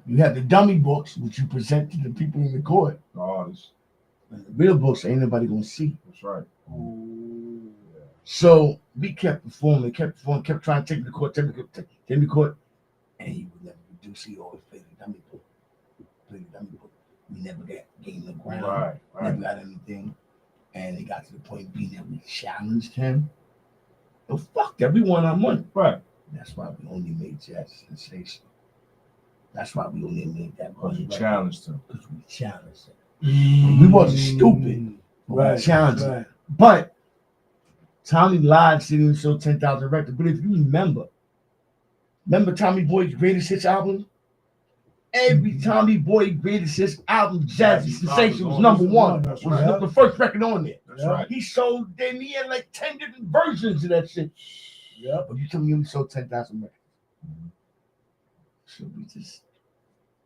You have the dummy books, which you present to the people in the court.
Oh,
And the real books ain't nobody gonna see.
that's right.
So we kept performing, kept trying to take him to court, and he would never reduce. He always played the dummy book. We never gained the ground.
Right.
Never got anything. And it got to the point being that we challenged him. Oh, fuck that. We won our money.
Right.
That's why we only made Jazz Sensation. That's why we only made that
Because
money.
you challenged him.
Because we challenged him. We wasn't stupid. But we challenged him. But Tommy lied, said he would sold 10,000 records. But if you remember Tommy Boy's Greatest Hits album? Every Tommy Boy Greatest Hits album, Jazzy Sensation was number one.
That's
Was
right.
the first record on there.
That's right.
He sold, then he had like 10 different versions of that shit. Yeah, but you tell me he only sold 10,000 records. So we just,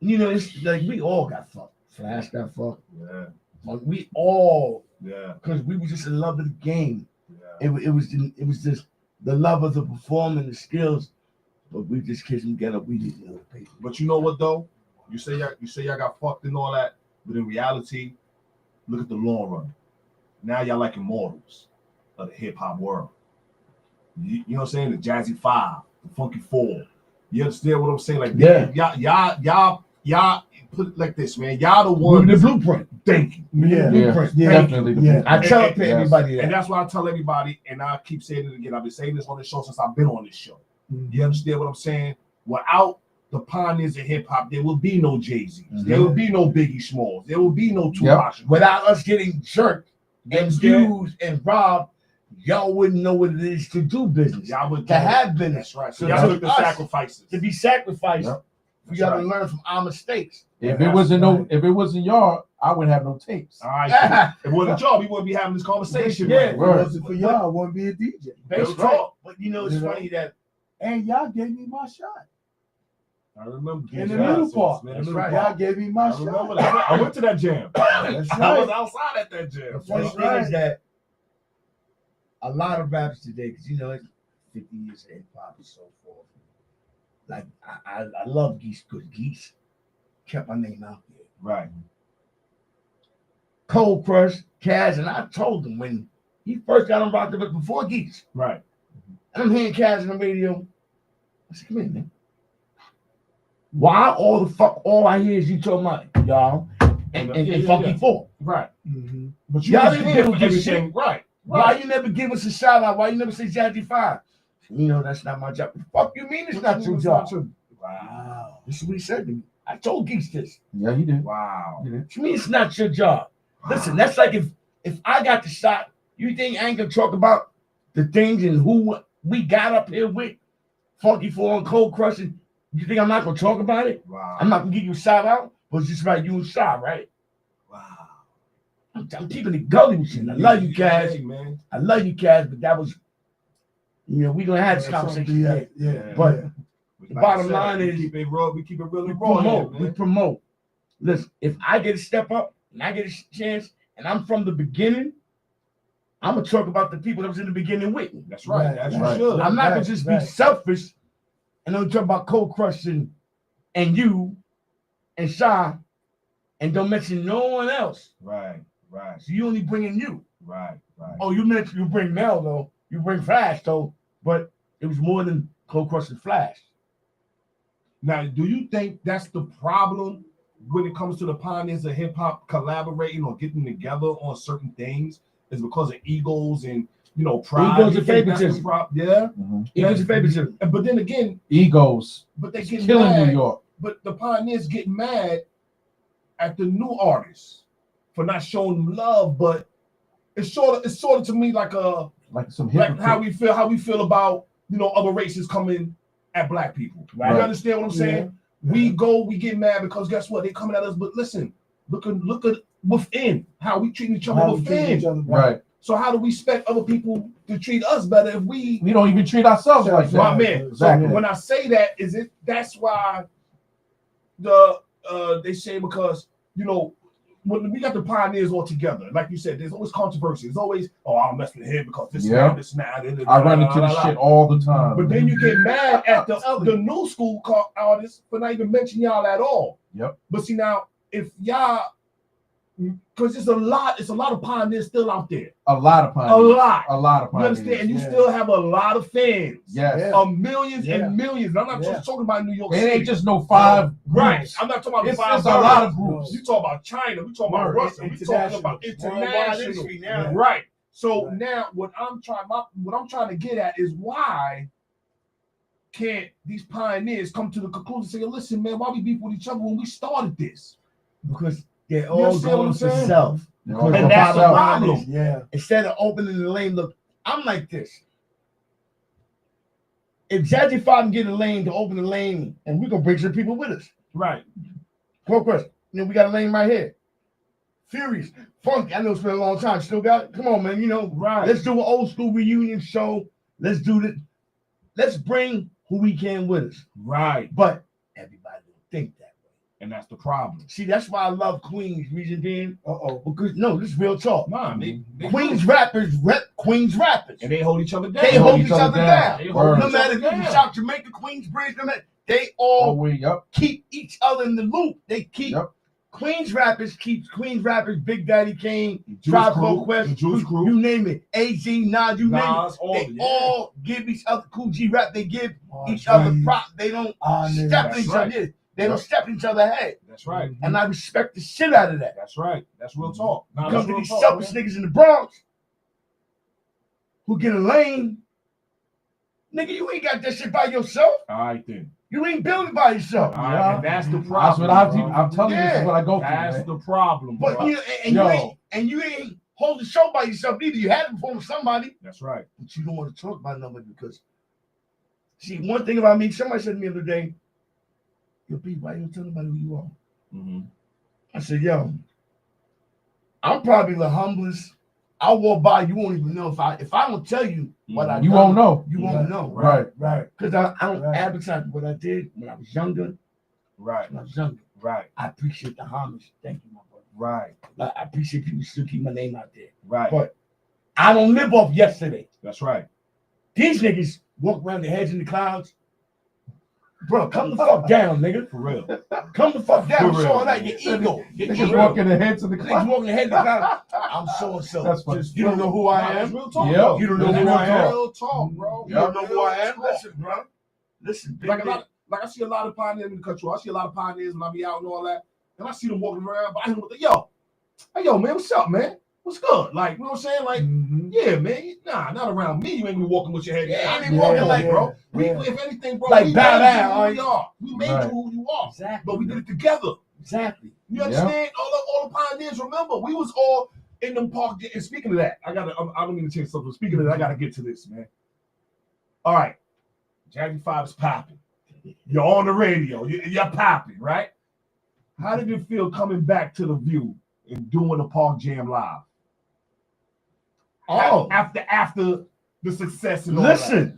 it's like we all got fucked. Flash got fucked.
Yeah.
Like we all,
Yeah.
because we were just in love with the game.
Yeah.
It was just the love of the performing, the skills. But we just kids and get up. We didn't know the paper.
But you know what though? You say y'all got fucked and all that, but in reality, look at the long run. Now y'all like immortals of the hip hop world. You know what I'm saying? The Jazzy 5, the Funky 4. You understand what I'm saying? Like y'all put it like this, man. Y'all the
We're
one.
the blueprint.
Thank you.
Blueprint.
Definitely.
Yeah.
I tell
And-
everybody that.
And that's why I tell everybody, and I keep saying it again. I've been saying this on the show since I've been on this show. You understand what I'm saying? Without the pioneers of hip hop, there will be no Jay-Z's. There will be no Biggie Smalls. There will be no Tupac.
Without us getting jerked
You
and
understand?
used and robbed, y'all wouldn't know what it is to do business.
Y'all would
To have business.
That's right. So
So
y'all
to
took the
us,
sacrifices.
To be sacrificed.
Yep.
We gotta learn from our mistakes.
If it wasn't y'all, I wouldn't have no tapes.
All right. If it wasn't y'all, we wouldn't be having this conversation.
Yeah,
If it wasn't for y'all, I wouldn't be a DJ.
Base talk. But you know, it's funny that
And y'all gave me my shot.
I remember
In the middle part.
Man,
That's
the
right.
middle
Y'all gave me my
I remember
shot.
that. I went to that jam.
That's
I was
right.
outside at that jam.
the funny
That's
thing
right.
is that a lot of rappers today, because you know, it's 50 years of hip hop and so forth. Like I love Geese because Geese kept my name out there.
Right.
Cold Crush, Kaz, and I told him when he first got on Rock the Book before Geese.
Right.
And I'm hearing Kaz on the radio. I said, come here, man. Why all I hear is you talking about y'all and Funky Four?
Right.
Mm-hmm.
But you
Y'all
was
didn't
here
give
for
a
everything.
shit.
Right.
Why you never give us a shout out? Why you never say Jazzy 5? You know, that's not my job. The fuck you mean it's not your job?
Wow.
This is what he said to me. I told Geeks this.
Yeah, he did.
Wow.
To me, it's not your job. Listen, that's like if I got the shot, you think I ain't gonna talk about the things and who we got up here with, Funky Four and Cold Crushing. You think I'm not gonna talk about it?
Wow.
I'm not gonna give you a shout out, but it's just about you and Shy, right?
Wow.
I'm keeping it gully with you. I love you, Kaz.
Hey, man.
I love you, Kaz, but that was, you know, we gonna have this conversation.
Yeah,
today.
yeah.
But the
Like I
bottom
said,
line
we
is
keep it real. We keep it really
we
raw.
promote.
Here,
We
man.
promote. Listen, if I get to step up and I get a chance and I'm from the beginning, I'm gonna talk about the people that was in the beginning with me.
That's right.
Right,
That's
right.
right.
I'm not gonna
Right,
just
right.
be selfish and only talk about Cold Crushing and you and Shy and don't mention no one else.
Right. Right.
So you only bring in you.
Right. Right.
Oh, you mentioned you bring Mel though. You bring Flash though, but it was more than Cold Crushing Flash.
Now, do you think that's the problem when it comes to the pioneers of hip hop collaborating or getting together on certain things? Is because of egos and pride?
Egos
You
and
think that's the
favoritism.
Yeah.
Egos and favoritism.
But then again,
Egos.
but they get
Killing
mad.
New York.
But the pioneers get mad at the new artists for not showing them love. But it's sort of to me like
Like some
like
hypocrite.
how we feel about other races coming at black people.
Right.
You understand what I'm saying? We get mad because guess what? They coming at us. But listen, look at within how we treat each other
How we treat
within.
each other.
Right.
So how do we expect other people to treat us better if we?
We don't even treat ourselves like that.
My man.
Exactly.
So when I say that, that's why they say because when we got the pioneers all together, like you said, there's always controversy. There's always, I don't mess with him because this
Yeah.
now, this now.
I run into this shit all the time.
But then you get mad at the new school artists for not even mentioning y'all at all.
Yep.
But see now, if y'all, because it's a lot of pioneers still out there.
A lot of
A
pioneers.
lot.
A lot of
You
pioneers.
understand? And you
Yeah.
still have a lot of fans.
Yes.
Yeah.
Of millions
Yeah.
and millions. And I'm not
Yeah.
just talking about New York
It
City.
ain't just no five
Right.
groups.
I'm not talking about
It's
five
a lot of
groups.
You talk about China. We talking about
Word.
Russia. We talking about
International.
international.
now.
Right. So
Right.
now what I'm trying to get at is why can't these pioneers come to the conclusion and say, listen, man, why we beef with each other when we started this?
Because they're
You
all
understand what
going
I'm
for
saying?
self.
They're all
And
going
that's
for
the
self.
problem.
Yeah.
Instead of opening the lane, look, I'm like this. If Jazzy 5 can get a lane to open the lane, and we're gonna bring some people with us.
Right.
Quick question. We got a lane right here. Furious, Funky. I know it's been a long time. Still got it. Come on, man.
Right.
Let's do an old school reunion show. Let's do this. Let's bring who we can with us.
Right.
But everybody don't think that way.
And that's the problem.
See, that's why I love Queens. Reason being,
Uh-oh.
because no, this is real talk.
Nah, they
Queens rappers rep Queens rappers.
and they hold each other down.
They hold each other down.
They hold
No
each
matter
other
if you
down.
shout Jamaica, Queensbridge, no matter, they
Oh,
all
yep.
keep each other in the loop. They keep
Yep.
Queens rappers keep Queens rappers, Big Daddy Kane,
Juice
Tribe
Crew,
Called Quest,
the Juice Crew.
you name it. AZ, Nas, you name
Nas,
it.
all
They
of it, yeah.
all give each other Cool G rap. They give each
Right.
other prop. They don't
Honest.
step in
That's
each
right.
other. They don't step in each other head.
That's right.
And I respect the shit out of that.
That's right. That's real talk. Nah,
Come
that's
to
real
these
talk,
selfish
man.
niggas in the Bronx who get a lane. Nigga, you ain't got that shit by yourself.
All right then.
You ain't building by yourself.
All right, and that's the problem.
That's what I'm telling you. This is what I go through.
That's
Man.
the problem,
But
bro.
you ain't hold the show by yourself either. You had it before with somebody,
That's right.
but you don't want to talk about nobody because see, one thing about me, somebody said to me the other day, yo, B, why you don't tell nobody who you are?
Mm-hmm.
I said, yo, I'm probably the humblest. I'll walk by, you won't even know if I don't tell you what I
You
done,
won't know.
You won't know.
Right.
Because I don't
Right.
advertise what I did when I was younger.
Right.
When I was younger.
Right.
I appreciate the homage. Thank you, my brother.
Right.
I appreciate people still keep my name out there.
Right.
But I don't live off yesterday.
That's right.
These niggas walk around their heads in the clouds. Bro, come the fuck down, nigga.
For real.
Come the fuck down.
For
I'm
real.
showing that your ego. Your
Niggas
ego.
walking their heads in the
Niggas
cloud.
walking their head in the clouds. I'm so and so.
That's funny.
You don't know who I
Nah, that's
am.
real talk.
Yep.
though.
You don't know
That's
who
real
I am.
Real talk, bro.
You don't know who I am.
Real talk.
Listen, bro. Listen, big
Like a
dick.
lot, like I see a lot of pioneers in the country. I see a lot of pioneers when I be out and all that, and I see them walking around. But I hear them with the hey yo, man, what's up, man? What's good? Like, you know what I'm saying? Like, yeah, man. Nah, not around me. You ain't be walking with your head. I ain't even walking like, bro. We, if anything, bro,
Like
we
bow
made you
down,
who we are. We made
Right.
you who you are,
Exactly.
but we did it together.
Exactly.
You understand? All the pioneers. Remember, we was all in them park. And speaking of that, I don't mean to change something. Speaking of that, I gotta get to this, man. All right, Jazzy 5 is popping. You're on the radio. You're popping, right? How did it feel coming back to the View and doing the Park Jam live?
Oh,
After the success and all
listen.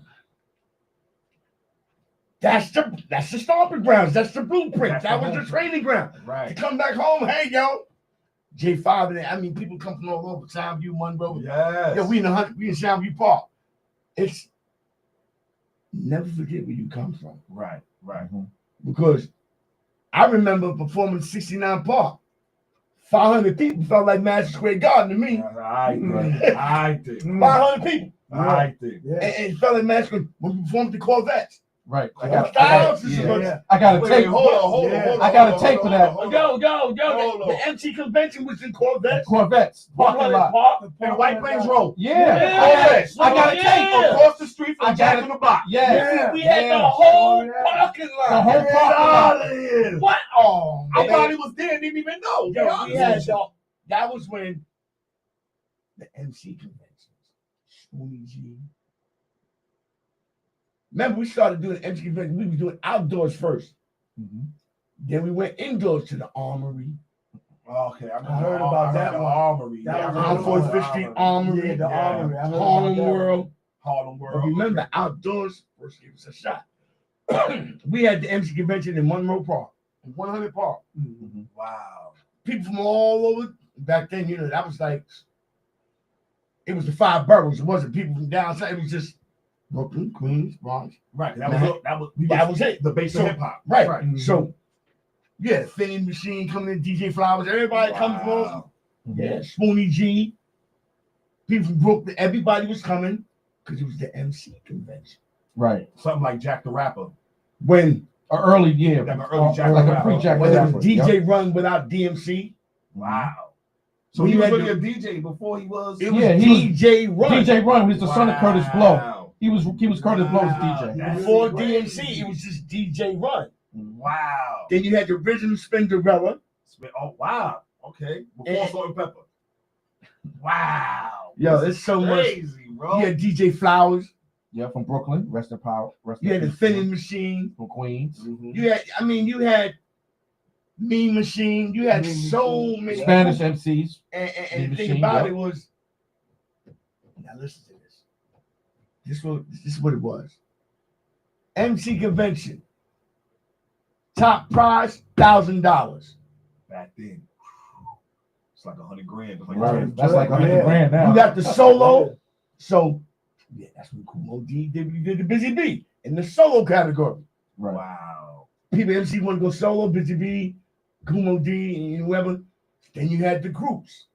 That's the stomping grounds. That's the blueprint.
That's
that
the
was the
home.
training ground.
that.
To
Right.
come back home, hey yo, J5 and I mean people come from all over Soundview, Monroe.
Yes.
Yeah, we in Soundview Park. It's never forget where you come from.
right.
Because I remember performing 69 Park. 500 people felt like Madison Square Garden to me.
I did.
500 people.
I did.
Yeah.
And it felt like Madison Square when we performed the Corvettes.
Right. I
Styles,
got
this is
yeah.
what-
Yeah.
I got a tape.
Hold on.
I got a tape for that.
Hold on.
Yo,
Hold on.
the MC convention was in Corvettes.
Corvettes. Parking
100
lot.
Park.
And White Plains Road.
Yeah.
Corvettes.
I got a tape.
Across the street
I
from
got
Jack
it.
in the Box.
Yeah.
We had
Yeah.
the whole
Oh, yeah.
parking lot.
The whole
Get
parking
out
lot.
of here. What? Oh,
I
man.
probably was there, didn't even know.
Yo,
Yeah,
we had that was when the MC conventions. Spoonie G. Remember, we started doing MC conventions. We were doing outdoors first. Then we went indoors to the Armory.
Okay,
I heard about that
the
one.
Armory.
That
Yeah,
was
I
On
heard
Armory.
about the
45th Street
Armory.
Armory.
Yeah, the Armory. I heard about
Harlem
that one.
World.
Harlem
But
World.
remember, outdoors first gave us a shot. We had the MC convention in Monroe Park, in 100 Park.
Wow.
People from all over. Back then, you know, that was like, it was the 5 boroughs. It wasn't people from downtown. It was just Brooklyn, Queens, Bronx.
Right. That
Was it.
the base
So-
of hip hop.
Right.
Right.
So, yeah, Finning Machine coming in, DJ Flowers, everybody coming from all. Yeah, Spoonie G. People from Brooklyn, everybody was coming because it was the MC convention.
Right.
Something like Jack the Rapper.
When
An early year.
Like an early Jack
like
the
a
Rapper.
pre-Jack
when
the
it was
Rapper.
DJ
Yep.
Run without DMC.
Wow. So
We
he was
had
really
to-
a DJ before he was.
It was
Yeah, he
DJ Run.
DJ Run was the son of Curtis Blow.
Wow.
He was Curtis Blow's
Wow.
DJ.
That's
Before
crazy.
DMC, it was just DJ Run.
Wow.
Then you had the original Spinderella.
Oh wow. Okay. Before
And-
Salt and Pepper. Wow.
Yo,
This
it's
is
so much.
crazy, bro.
You had DJ Flowers.
Yeah, from Brooklyn. Rest in power. Rest in
You had the
peace.
Finning Machine.
From Queens.
You had Mean Machine. You had
Mean
so
Machine.
many
Spanish MCs.
And
Mean
the thing
Machine,
about
yep.
it was, now listen to this. This is what it was. MC convention. Top prize, $1,000.
Back then. It's like $100 grand. It's like
Right. That's like $100
Yeah.
grand now.
You got the solo. So, yeah, that's when Kumo D did the Busy Bee in the solo category.
Right.
Wow.
People MC want to go solo, Busy Bee, Kumo D, and whoever. Then you had the groups.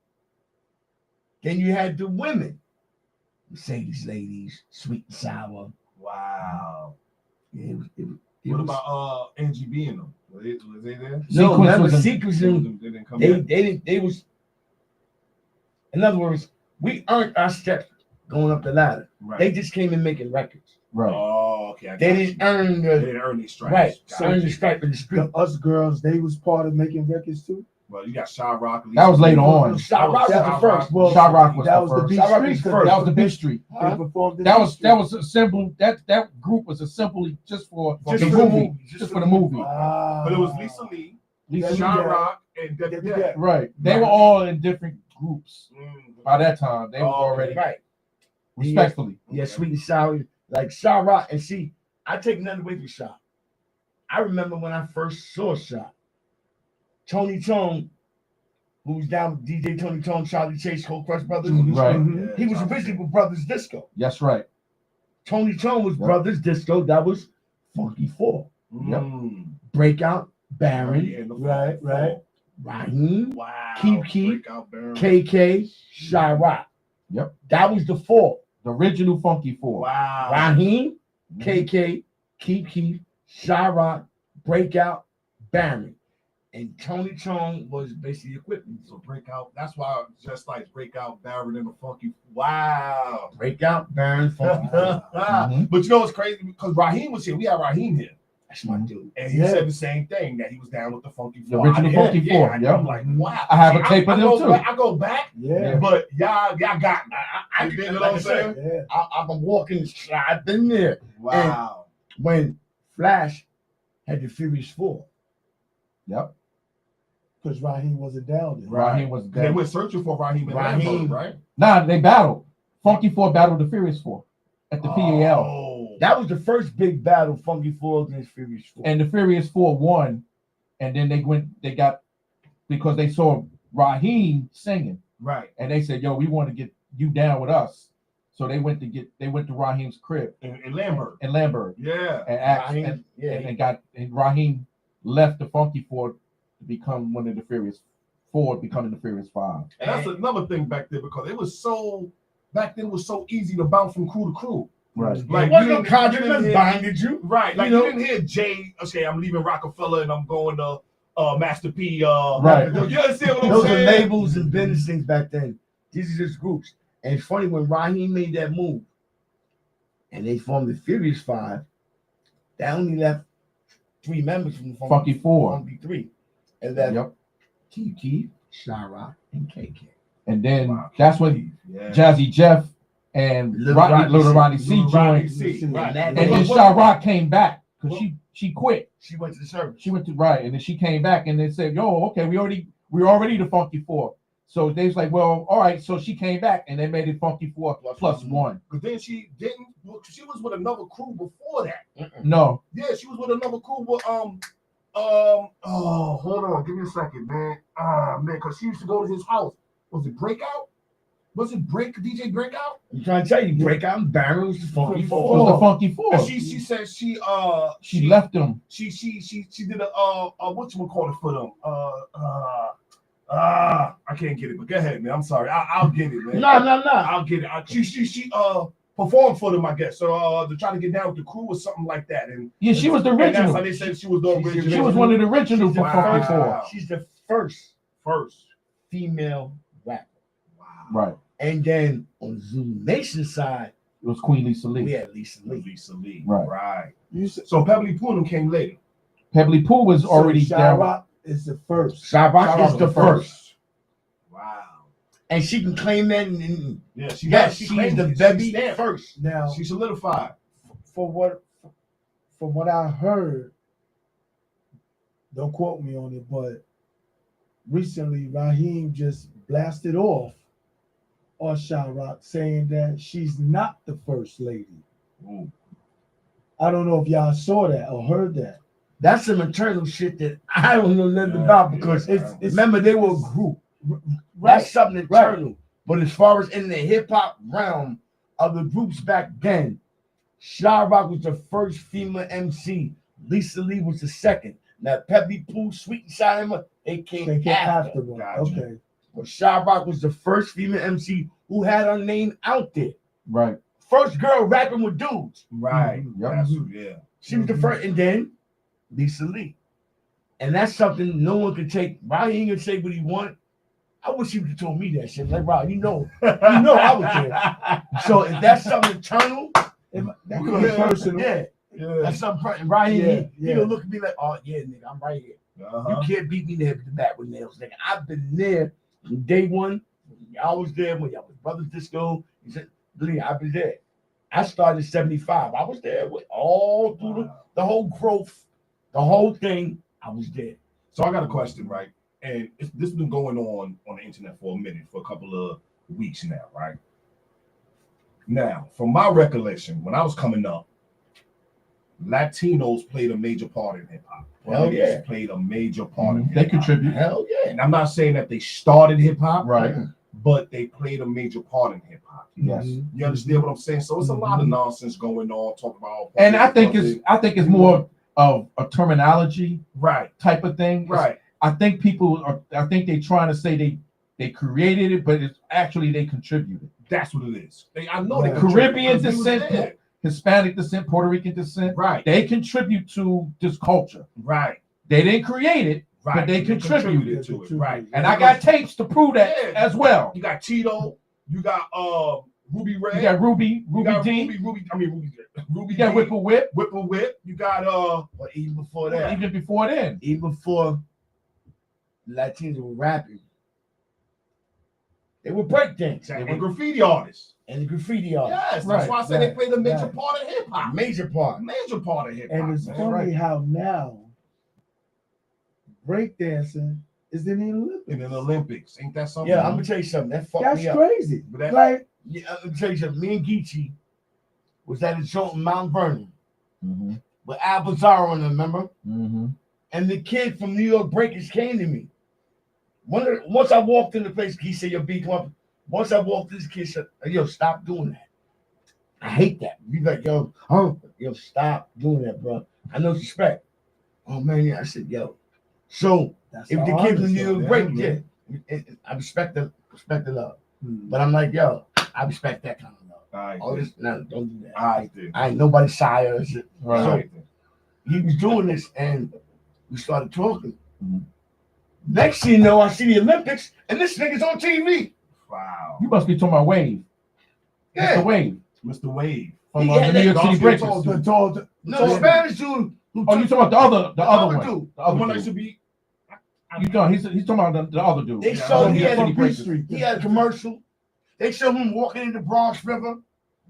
Then you had the women. Mercedes Ladies, Sweet and Sour.
Wow.
Yeah, it
What
was-
about Angie B and them? Was they there?
No,
Sequence
remember
was in-
Sequence
They
and
didn't come
they
back.
didn't. They was. In other words, we earned our steps going up the ladder.
Right.
They just came in making records.
Right.
Oh, okay. I
They
got
didn't
you.
earn
They
the
didn't earn these stripes.
right.
Got
So earn
you.
the stripe in the street.
The Us Girls, they was part of making records too.
Well, you got Shy Rock.
That was later on.
Shy Rock was the first.
Well,
Shy Rock was
that
the
was the
first.
Beat
Shy Rock
Street.
was
because
first.
That was the Beat Street.
they performed in
That
Beat
was
Street.
a symbol. That group was assembly just for
Just
the
for the
movie,
movie.
just for the movie.
But it was Lisa Lee,
Lisa
Yeah,
Shy
yeah.
Rock, and Debbie
Debbie
Depp.
Depp.
Right. They were all in different groups by that time. They were
Oh,
already
Right.
respectfully.
Yeah, Sweet and Sour, like Shy Rock. And see, I take nothing away from Shy. I remember when I first saw Shy. Tony Tone, who was down with DJ Tony Tone, Charlie Chase, Cold Crush Brothers.
Right.
He was originally with Brothers Disco.
That's right.
Tony Tone was
Yep.
Brothers Disco. That was Funky Four. Breakout, Baron,
Right, right.
Raheem,
Wow.
Keep,
Breakout Baron.
KK, Shy Rock.
Yep.
That was the four.
The original Funky Four.
Wow.
Raheem,
Mhm.
KK, Keep, Shy Rock, Breakout, Baron. And Tony Tone was basically equipment.
So Breakout. That's why just like Breakout Baron and the Funky. Wow.
Breakout, Baron, Funky Four.
Mhm.
But you know what's crazy? Because Raheem was here. We had Raheem here.
That's my dude.
And he
Yeah.
said the same thing, that he was down with the Funky
The
Four.
original Funky Four,
And
yep.
I'm like, wow.
I have a
See,
tape of them
go
too.
Back, I go back,
Yeah.
but y'all got me.
I
You dig
like
what I'm
I said,
saying?
Yeah.
I've been walking, I've been there.
Wow.
When Flash had the Furious Four.
Yep.
Because Raheem wasn't down there.
Raheem was
They
dead.
went searching for Raheem and
Raheem.
Lambert, right?
Nah, they battled. Funky Four battled the Furious Four at the PAL.
Oh.
That was the first big battle, Funky Four against Furious Four.
And the Furious Four won. And then they got, because they saw Raheem singing.
Right.
And they said, yo, we want to get you down with us. So they went to Raheem's crib
And Lambert.
in Lambert
Yeah.
and asked,
Raheem,
and Raheem left the Funky Four to become one of the Furious Four, becoming the Furious Five.
And that's another thing back there, because it was so easy to bounce from crew to crew.
Right.
Like
There was no
you didn't
contract
hear-
that binded you.
Right. Like
You
you,
know?
didn't hear Jay, okay, I'm leaving Rockefeller and I'm going to Master P.
Right.
You understand what I'm
Those are
saying?
labels and business things back then. These are just groups. And it's funny when Raheem made that move and they formed the Furious Five, that only left 3 members from the
Funky Four.
Funky Three. And that
Yep.
Kiki, Shy Rock, and KK.
And then
Wow.
that's when
Yeah.
Jazzy Jeff and
Little
Little Ronnie C
Little Ronnie
joined.
C, right.
And that-
And then Shy Rock came back because she quit.
She went to the service.
She went to right, and then she came back and they said, "Yo, okay, we're already the Funky Four." So they was like, "Well, all right." So she came back and they made it Funky Four plus one.
But then she didn't. She was with another crew before that.
No,
Yeah, she was with another crew. With oh, hold on, give me a second, man. Man, because she used to go to his house. Was it Breakout? Was it DJ Breakout?
I'm trying to tell you, Breakout and Baron was the Funky
it
Four.
was the Funky Four.
And she said
She left them.
she did a whatchamacallit for them. I can't get it, but go ahead, man. I'm sorry. I'll get it, man.
No.
I'll get it. She performed for them, I guess. So to try to get down with the crew or something like that. And
Yeah, she was the
and that's how
original.
they said she was the original.
She was one of the original
She's the
Funky
first-
Four.
She's the first
first.
female rapper.
Right.
And then on Zulu Nation side,
It was Queen Lisa
we
Lee.
had Lisa Lee.
Lisa Lee.
Right.
Right.
You said
So Pebbly Poonam came later.
Pebbly Pooh was already
Shy
down.
Rock is the first.
Shy Rock
Shy Rock
is the
was
first.
Wow.
And she can claim that. And
Yeah, she
yes,
got. She
she's
claimed
the
it. She
baby
stamped.
first.
Now,
She solidified.
from what I heard, don't quote me on it, but recently Raheem just blasted off Shy Rock saying that she's not the first lady.
Ooh.
I don't know if y'all saw that or heard that.
That's some internal shit that I don't know nothing about because
It's
remember they were a group.
right.
That's something internal. But as far as in the hip hop realm of the groups back then, Shy Rock was the first female MC. Lisa Lee was the second. Now Pebbly Pooh, Sweet and Sour, they came
They came
after.
after one.
Gotcha.
Okay.
But Shy Rock was the first female MC who had her name out there.
Right.
First girl rapping with dudes.
Right.
Yep.
That's, yeah.
She was the first, and then Lisa Lee. And that's something no one could take. Roddy ain't gonna say what he want. I wish he would have told me that shit. Like, Rod, you know I was there. So if that's something internal,
That could be personal.
yeah,
Yeah.
that's something. Roddy,
Yeah,
he
yeah.
gonna look at me like, oh yeah, nigga, I'm right here.
Uh-huh.
You can't beat me there with the back with nails, nigga. I've been there from day one. Y'all was there when y'all was Brothers Disco. He said, believe I've been there. I started in 75. I was there with all through the whole growth, the whole thing. I was there.
So I got a question, right? And this has been going on the internet for a minute, for a couple of weeks now, right? Now, from my recollection, when I was coming up, Latinos played a major part in hip hop.
Hell yeah.
Played a major part in hip
They
hop.
contribute.
Hell yeah.
And I'm not saying that they started hip hop,
Right.
but they played a major part in hip hop.
Yes.
You understand what I'm saying? So it's a lot of nonsense going on, talking about.
And I think it's more of a terminology
right
type of thing.
Right.
I think they're trying to say they created it, but it's actually they contributed.
That's what it is. I know
Right.
they
Caribbean
contribute because they was
descent,
there.
Hispanic descent, Puerto Rican descent.
Right.
They contribute to this culture.
Right.
They didn't create it,
Right.
but they contributed.
to it. Right.
And I got tapes to prove that
Yeah.
as well.
You got Tito. You got Ruby Ray.
You got Ruby
You got
D.
Ruby
You got
D.
Whipple Whip.
Whipple Whip. You got
But even before that,
Even before then.
even before Latinos were rapping, they were breakdancing.
and graffiti artists.
And the graffiti artists.
Yes, that's
Right,
why I said they
right,
played a major
right.
part of hip hop.
Major part.
Major part of hip hop.
And it's
man.
funny
right.
how now breakdancing is in the Olympics.
In the Olympics, ain't that something?
Yeah, I'm gonna tell you something. That fucked
That's
me up.
crazy.
But that-
Like,
Yeah, I'm gonna tell you something. Me and Geechee was at a joint in Mount Vernon
Mm-hmm.
with Al Bizarro and them, remember?
Mm-hmm.
And the kid from New York Breakers came to me. Once I walked in the place, he said, "Yo, B, come up." Once I walked in, this kid said, "Yo, stop doing that. I hate that." Be like, "Yo, stop doing that, bro. I know respect." Oh man, yeah. I said, "Yo." So
that's
if the
all
kid from
honest
New
though,
York
man.
Breakers, yeah, I respect the love.
Hmm.
But I'm like, yo, I respect that kind of love.
All right,
All
then.
this, no, don't do that.
All right, then.
I ain't nobody sire or shit.
Right.
So,
All right, then.
he was doing this and we started talking.
Mhm.
Next thing you know, I see the Olympics and this nigga's on TV.
Wow.
You must be talking about Wave.
Yeah.
Mr. Wave.
Mr. Wave.
From
He
the
had
New
that
York City
Dawson
Breakers.
Told
The tall-
No, the Spanish dude who
Oh, you
took-
talking about the other
the
one?
dude.
The
The
other
one that
dude.
should be.
You talking? He's talking about the other dude.
They
Yeah,
showed
From
he
New York
had
City
a
Breakers.
Street.
he had a commercial. They showed him walking in the Bronx River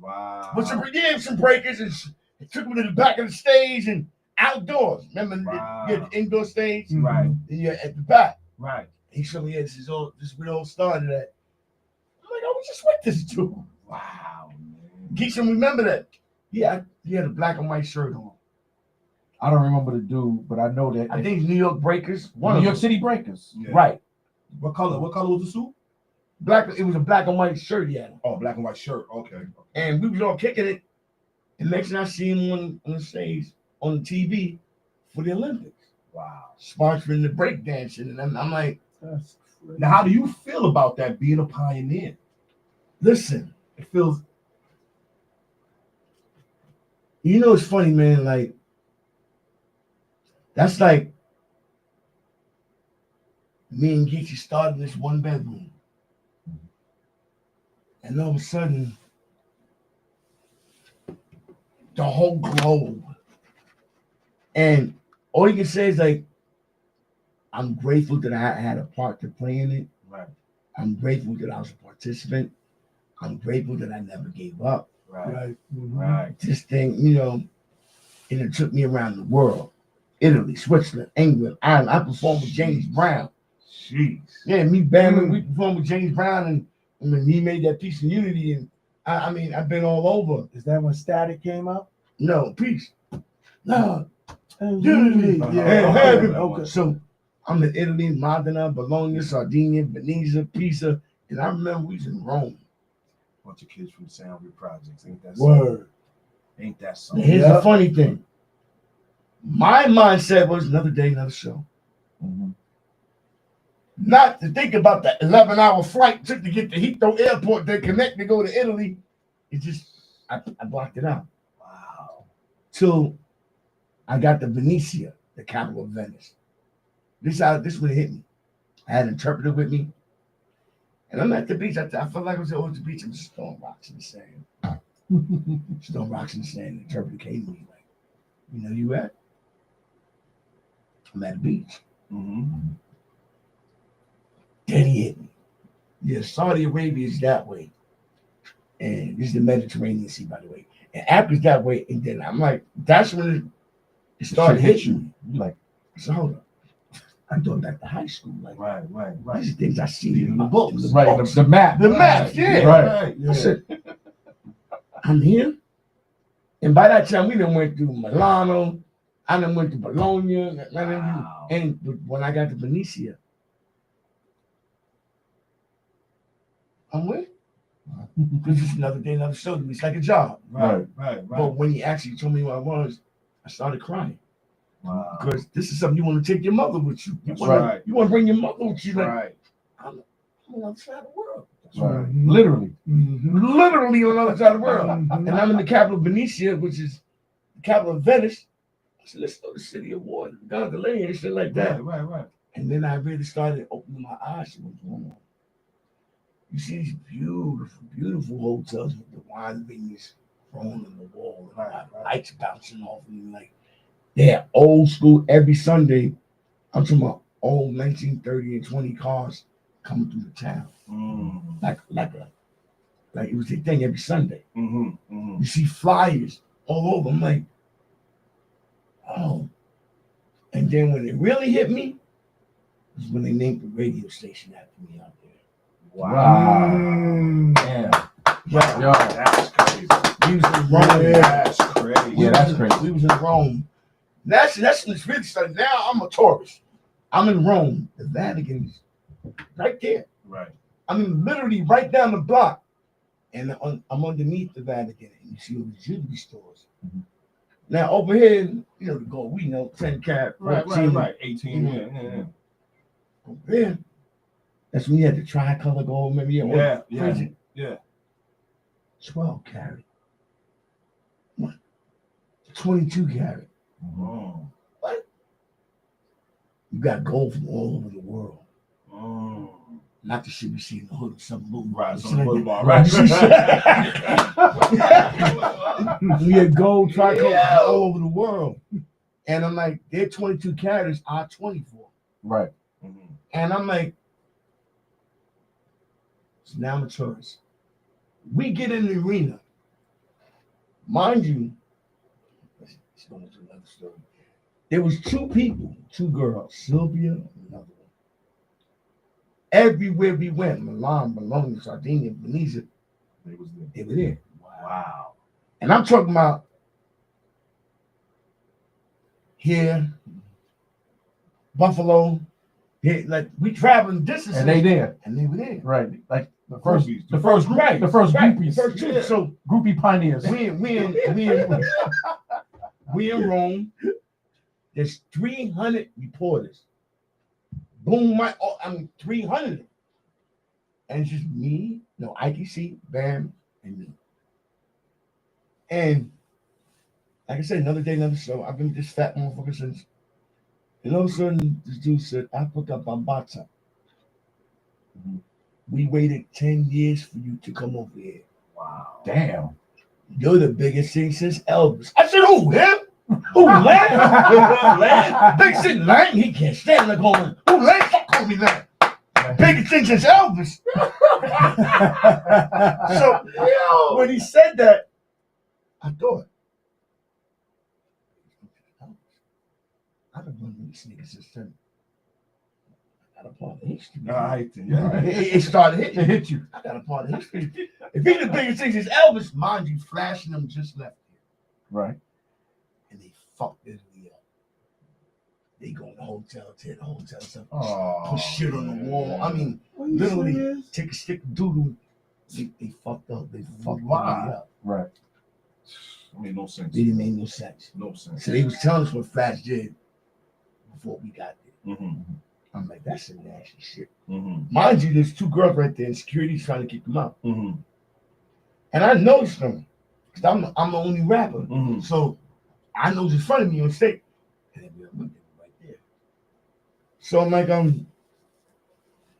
Wow.
with some breakers and took him to the back of the stage and outdoors. Remember,
Wow.
you had the indoor stage?
Right.
Yeah, at the back.
Right.
He showed me, yeah, this is where it all started at. I'm like, I was just with this dude.
Wow, man.
Geisha, remember that? Yeah, he had a black and white shirt on.
I don't remember the dude, but I know that.
I think it's New York Breakers. One
New
of
York
them.
City Breakers.
Yeah.
Right.
What color? What color was the suit?
Black. It was a black and white shirt he had on.
Oh, black and white shirt. Okay.
And we was all kicking it. And next thing I see him on the stage on the TV for the Olympics,
Wow.
sponsoring the breakdancing. And I'm like,
That's crazy.
Now, how do you feel about that being a pioneer?
listen,
It feels.
you know it's funny, man. Like, that's like me and Geechee started in this one bedroom. And all of a sudden, the whole globe. And all you can say is like, I'm grateful that I had a part to play in it.
Right.
I'm grateful that I was a participant. I'm grateful that I never gave up.
Right.
Right. Mhm.
Right.
This thing, and it took me around the world. Italy, Switzerland, England, Ireland. I performed with James Brown.
Jeez.
Yeah, me, Bam, we performed with James Brown, and when he made that Peace and Unity, and I mean, I've been all over.
Is that when Static came out?
No, peace. No,
And
Unity.
Yeah.
Hey,
Okay.
hey,
Okay.
So I'm in Italy, Modena, Bologna, Sardinia, Venezia, Pisa, and I remember we was in Rome.
Bunch of kids from Soundview Projects. Ain't that
Word.
Ain't that
Now,
something?
here's
Yeah.
the funny thing. My mindset was another day, another show.
Mhm.
Not to think about the 11-hour flight it took to get to Heathrow Airport, then connect to go to Italy. It just, I blocked it out.
Wow.
Till I got to Venezia, the capital of Venice. This would hit me. I had an interpreter with me. And I'm at the beach. I felt like I was at the beach. I'm just throwing rocks in the sand. Just throwing rocks in the sand. The interpreter came to me like, you know you at? I'm at the beach.
Mm-hmm.
Then he hit me. Yeah, Saudi Arabia is that way. And this is the Mediterranean Sea, by the way. And Africa's that way. And then I'm like, that's when it started hitting me.
You like,
So hold up. I'm going back to high school. Like,
Right.
these are things I see in the books.
right, the map.
The maps, yeah.
Right.
I said, I'm here. And by that time, we done went through Milano. I done went to Bologna.
Wow.
And when I got to Benicia, I'm with. Because it's another day, another show. It's like a job.
Right.
But when he actually told me what I was, I started crying.
Wow.
Because this is something you want to take your mother with you. You
That's
want
right.
to bring your mother with you. Like,
Right.
I'm on the other side of the world.
Right. Literally.
Literally on the other side of the world. And I'm in the capital of Benicia, which is the capital of Venice. I said, let's go to the city of water, Gondola and shit like that.
Right.
And then I really started opening my eyes to what's going on. You see these beautiful, beautiful hotels with the wine vineyards thrown on the wall and lights bouncing off of them. Like, they're old school every Sunday. I'm talking about old 1930 and 20 cars coming through the town. Like it was a thing every Sunday. You see flyers all over. I'm like, oh. And then when it really hit me, was when they named the radio station after me out there.
Wow.
Yeah.
Yo,
That's crazy.
We was in Rome.
That's crazy.
Yeah, that's crazy.
We was in Rome. That's when it's really started. Now I'm a tourist. I'm in Rome. The Vatican is right there.
Right.
I mean, literally right down the block. And I'm underneath the Vatican. And you see all the jewelry stores.
Mm-hmm.
Now, over here, the gold, we know 10 carat, 14.
Right. 18. Yeah.
Over there, that's when you had the tricolor gold. Maybe
Yeah.
12 carat. What? 22 carat.
Oh.
What? You got gold from all over the world.
Oh.
Not the shit we see in the hood of some movie.
Right.
Some
Some
like
football.
that.
Right.
We had gold tricolor all over the world. And I'm like, they're 22 carats, I'm 24.
right.
And I'm like, so now I'm a tourist. We get in the arena. Mind you, it's going to another story. There was two people, two girls, Sylvia and another one. Everywhere we went, Milan, Bologna, Sardinia, Venezia, they were there.
Wow.
And I'm talking about here, Buffalo, here, like we traveling distances.
And they there.
And they were there.
Right. Like the
Right.
groupies.
The first two.
Yeah.
So
Groupie pioneers.
we in Rome. There's 300 reporters. Boom, 300. And it's just me, ITC, Bam, and me. And like I said, another day, another show. I've been this fat motherfucker since. And all of a sudden, this dude said, Africa Bambata. We waited 10 years for you to come over here.
Wow.
Damn.
You're the biggest thing since Elvis. I said, who, him? Who, Lang? Big shit, Lang? He can't stand like going, who, Lang? Stop calling me Lang. Biggest thing since Elvis. So, when he said that, I thought, I don't know these niggas since then. I got a part of history. It started hitting.
It hit you.
I got a part of history. If he the biggest thing since Elvis, mind you, flashing them just left here.
Right.
And they fucked Italy up. They go in the hotel, tear the hotel stuff,
Oh,
put shit on the wall. I mean, literally take a stick of doodle. They fucked up. They fucked Italy up.
Right.
I mean, no sense.
It didn't make no sense.
No sense.
So they was telling us what Flash did before we got there.
Mm-hmm.
I'm like, that's some nasty shit.
Mm-hmm.
Mind you, there's two girls right there, and security's trying to keep them out.
Mm-hmm.
And I noticed them because I'm the only rapper.
Mm-hmm.
So I know in front of me on stage. And then we were right there. So I'm like,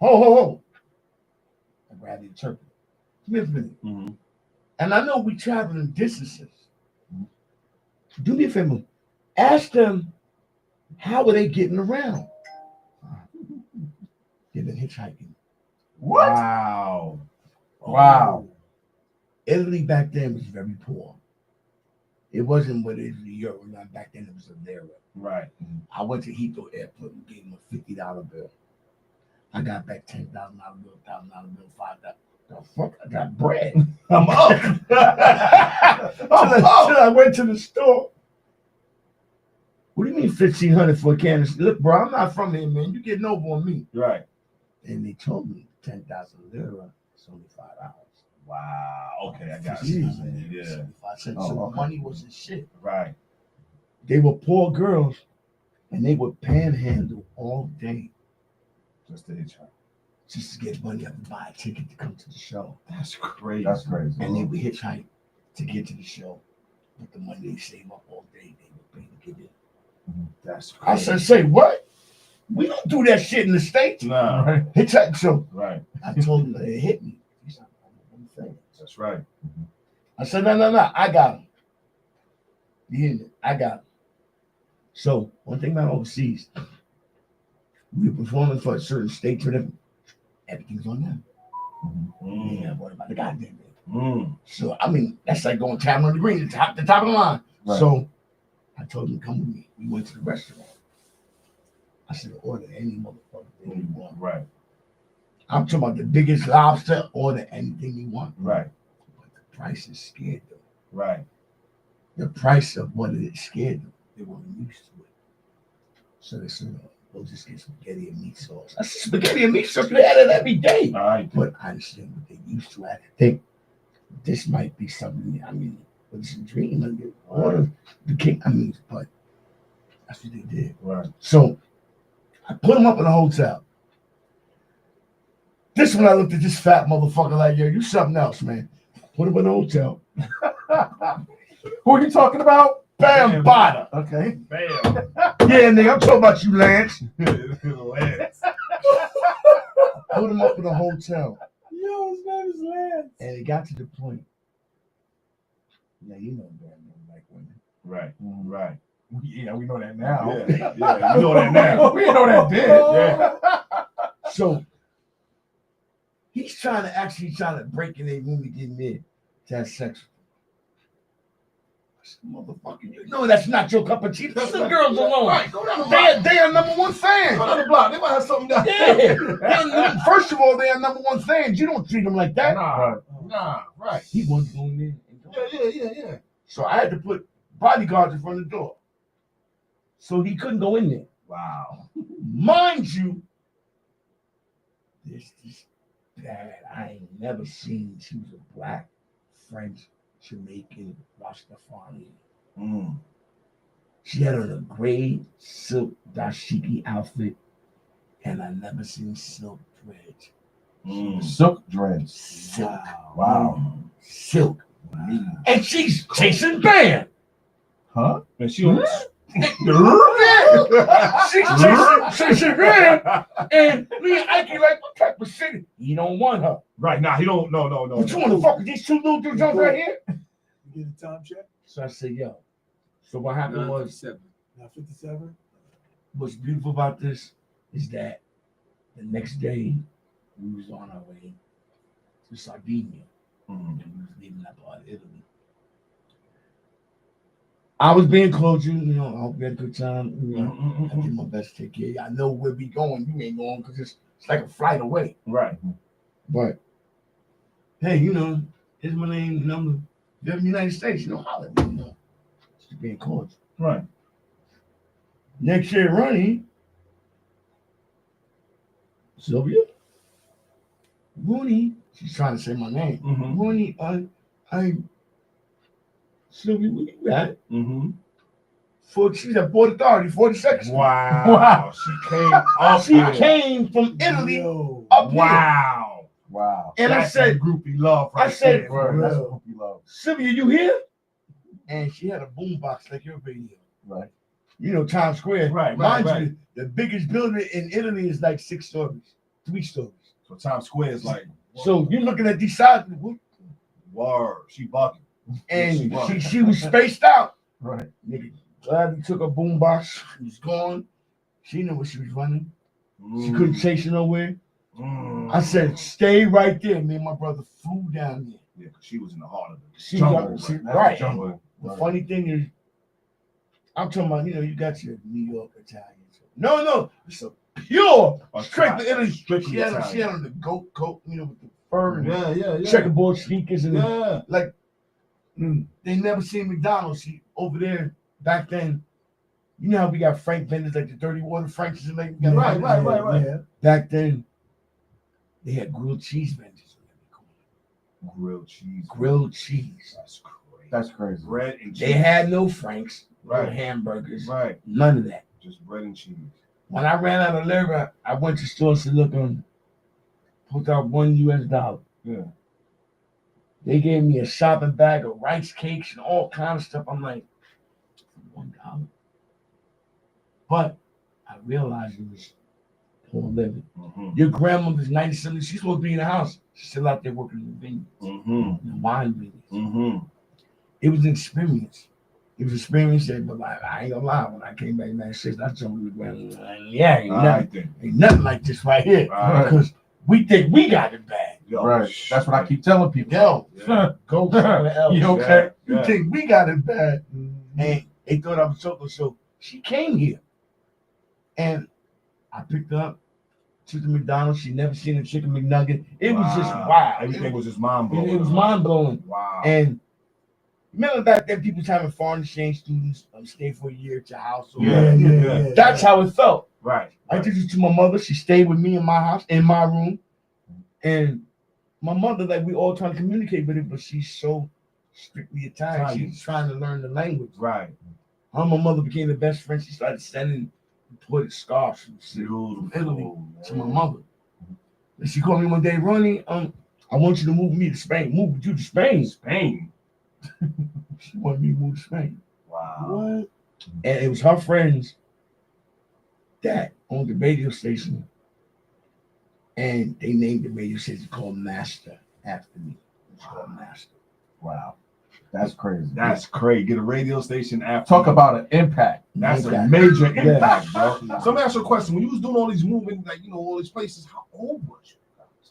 ho. I grabbed the interpreter. Come here for a minute.
Mm-hmm.
And I know we traveling distances. Do me a favor. Ask them, how are they getting around? They've been hitchhiking.
What? Wow.
Wow.
Italy back then was very poor. It wasn't what it is in Europe. Not back then, it was a lira.
Right.
I went to Heathrow Airport and gave him a $50 bill. I got back $10,000 bill, $1,000 bill, $5,000. The fuck? I got bread.
I'm up.
Till I went to the store. What do you mean $1,500 for a can of? Look, bro, I'm not from here, man. You getting over on me?
Right.
And they told me 10,000 lira. It's only $5.
Wow. Okay, I got
Jeez,
you.
man.
Yeah.
75 cents.
Oh,
So
okay.
money wasn't shit.
Right.
They were poor girls, and they would panhandle all day
Just the hitchhike.
just to get money up and buy a ticket to come to the show.
That's crazy.
That's crazy.
And they would hitchhike to get to the show. But the money they save up all day, they would pay to get in.
That's
I
crazy.
said, say what? We don't do that shit in the States.
Nah.
Right.
Hitchhike. So
Right.
I told him it hit me. He said, "What you saying?"
That's right.
I said, no, I got him. I got him. So one thing about overseas, we were performing for a certain state or whatever. Everything's on them.
Mm.
Yeah, what about the goddamn thing?
Mm.
So I mean, that's like going Tavern on the Green, the top of the line.
Right.
So I told him to come with me. We went to the restaurant. I said, order any motherfucker thing you want.
Right.
I'm talking about the biggest lobster, order anything you want.
Right.
But the price is scared them.
Right.
The price of what it scared them. They weren't used to it. So they said, we'll just get spaghetti and meat sauce. I said, spaghetti and meat sauce, we had it every day.
All right.
But I understand what they used to. I think this might be something, I mean, it's a dream. I get order the king. I mean, but that's what they did.
Right.
So I put them up in a hotel. This one I looked at this fat motherfucker like, yo, you something else, man. Put him in a hotel.
Who are you talking about?
Bam, Bada.
Okay.
Bam.
Yeah, nigga, I'm talking about you, Lance.
Lance.
Put him up in a hotel.
Yo, his name is Lance.
And it got to the point. Yeah, you know, man, like women.
Right. Right.
Yeah, we know that now.
Yeah. Yeah. You know that now.
We know that then.
Yeah.
So he's trying to break in their room to get in to have sex. I said, motherfucker, you know that's not your cup of tea. Leave the girls alone.
Right. Go down the block.
They are number one fans.
Go down the block. They might have something down
Yeah. First of all, they are number one fans. You don't treat them like that.
Nah. Nah. Right.
He wasn't going in.
Yeah.
So I had to put bodyguards in front of the door. So he couldn't go in there.
Wow.
Mind you, this bad. I ain't never seen. She was a black, French, Jamaican, Rastafari.
Mm.
She had on a gray silk dashiki outfit, and I never seen silk dreads.
Mm.
Silk dreads.
Silk.
Wow.
Silk. And she's chasing Bam.
Huh?
And she was.
She's chasing Bam. And me and Ike like, what type of shit? You don't want her.
Right. Nah. He don't. No.
But you want to fuck with these two little dudes right here?
You get a time check?
So I said, yo. So what happened was,
Now 57.
what's beautiful about this is that the next day we was on our way to Sardinia.
Mm.
And we was leaving that part of Italy. I was being cordial, you know, I hope you had a good time. You know, I did my best to take care of you. I know where we going. You ain't going because it's like a flight away.
Right.
But hey, you know, here's my name, number. You're in the United States, you know, holler, you know. Just being cordial.
Right.
Next year running, Sylvia, Rooney, she's trying to say my name.
Mm-hmm.
Rooney, Sylvia, where you at?
Mm-hmm.
She's at Port Authority, 42nd.
Wow.
Wow.
She came up
She
here.
came from Italy
Yo.
up here.
Wow.
Wow.
And I
That's
said,
that groupie love. Right
I said,
there.
Word. That's
Real.
what we love.
Sylvia, you here? And she had a boombox like your radio.
Right.
You know, Times Square.
Right,
Mind
right.
you, the biggest building in Italy is like 6 stories, 3 stories.
So Times Square is like.
So you're looking at these sides,
Word. She bugging.
and she was spaced out.
Right.
Nigga, glad he took her boombox. He was gone. She knew what she was running. She couldn't chase her nowhere. I said, stay right there. Me and my brother flew down there.
Yeah, because she was in the heart of it.
She
Jungle,
got- she-
that's the
right.
jungle.
The funny thing is, I'm talking about, you got your New York Italians. No, it's a pure, strictly Italy.
Strictly
She had
Italian.
on the goat coat, with the fur and
Yeah.
checkerboard sneakers and
Yeah.
like they never seen McDonald's. See, over there back then, you know how we got Frank vendors like the Dirty Water Franks and like
Right.
Yeah.
back then. They had grilled cheese vendors.
Grilled cheese.
Grilled cheese.
That's crazy.
That's crazy.
Bread and cheese.
They had no Franks, no
Right.
hamburgers,
Right.
none of that.
Just bread and cheese.
When I ran out of liquor, I went to stores to look on, pulled out $1 US.
Yeah.
They gave me a shopping bag of rice cakes and all kinds of stuff. I'm like, $1. But I realized it was poor living.
Mm-hmm.
Your grandmother's 97. She's supposed to be in the house. She's still out there working in the vineyard,
Mm-hmm.
in the wine vineyards.
Mm-hmm.
It was an experience. It was an experience that, but like, I ain't gonna lie, when I came back in '96, I told my grandmother, yeah, ain't nothing like this right here.
Right.
Because we think we got it bad.
Yo,
Right. That's what I keep telling people.
Yo,
Yeah.
go somewhere else.
You okay?
Yeah.
You think we got it bad. And they thought I was joking. So she came here. And I picked her up, took to McDonald's. She never seen a chicken McNugget. It was just wow.
Everything was just mind blowing.
It was mind blowing.
Wow.
And remember back then, people was having foreign exchange students stay for a year at your house. Or
Yeah.
Yeah.
That's how it felt.
Right.
I introduced to my mother. She stayed with me in my house, in my room. And my mother, like, we all trying to communicate with it, but she's so strictly Italian. She's trying to learn the language.
Right.
Her and my mother became the best friends. She started sending imported scarves from
Beautiful.
Italy to my
man.
mother. And she called me one day, Ronnie, I want you to move me to Spain. Move with you to Spain.
Spain.
She wanted me to move to Spain.
Wow.
What?
And it was her friends that owned the radio station. And they named the radio station called Master after me. It's called Master.
Wow. That's crazy.
That's crazy. Get a radio station after.
Talk about an impact.
That's a
Impact.
major impact, bro.
Yeah.
So let me ask you a question. When you was doing all these moving, like, all these places, how old was you?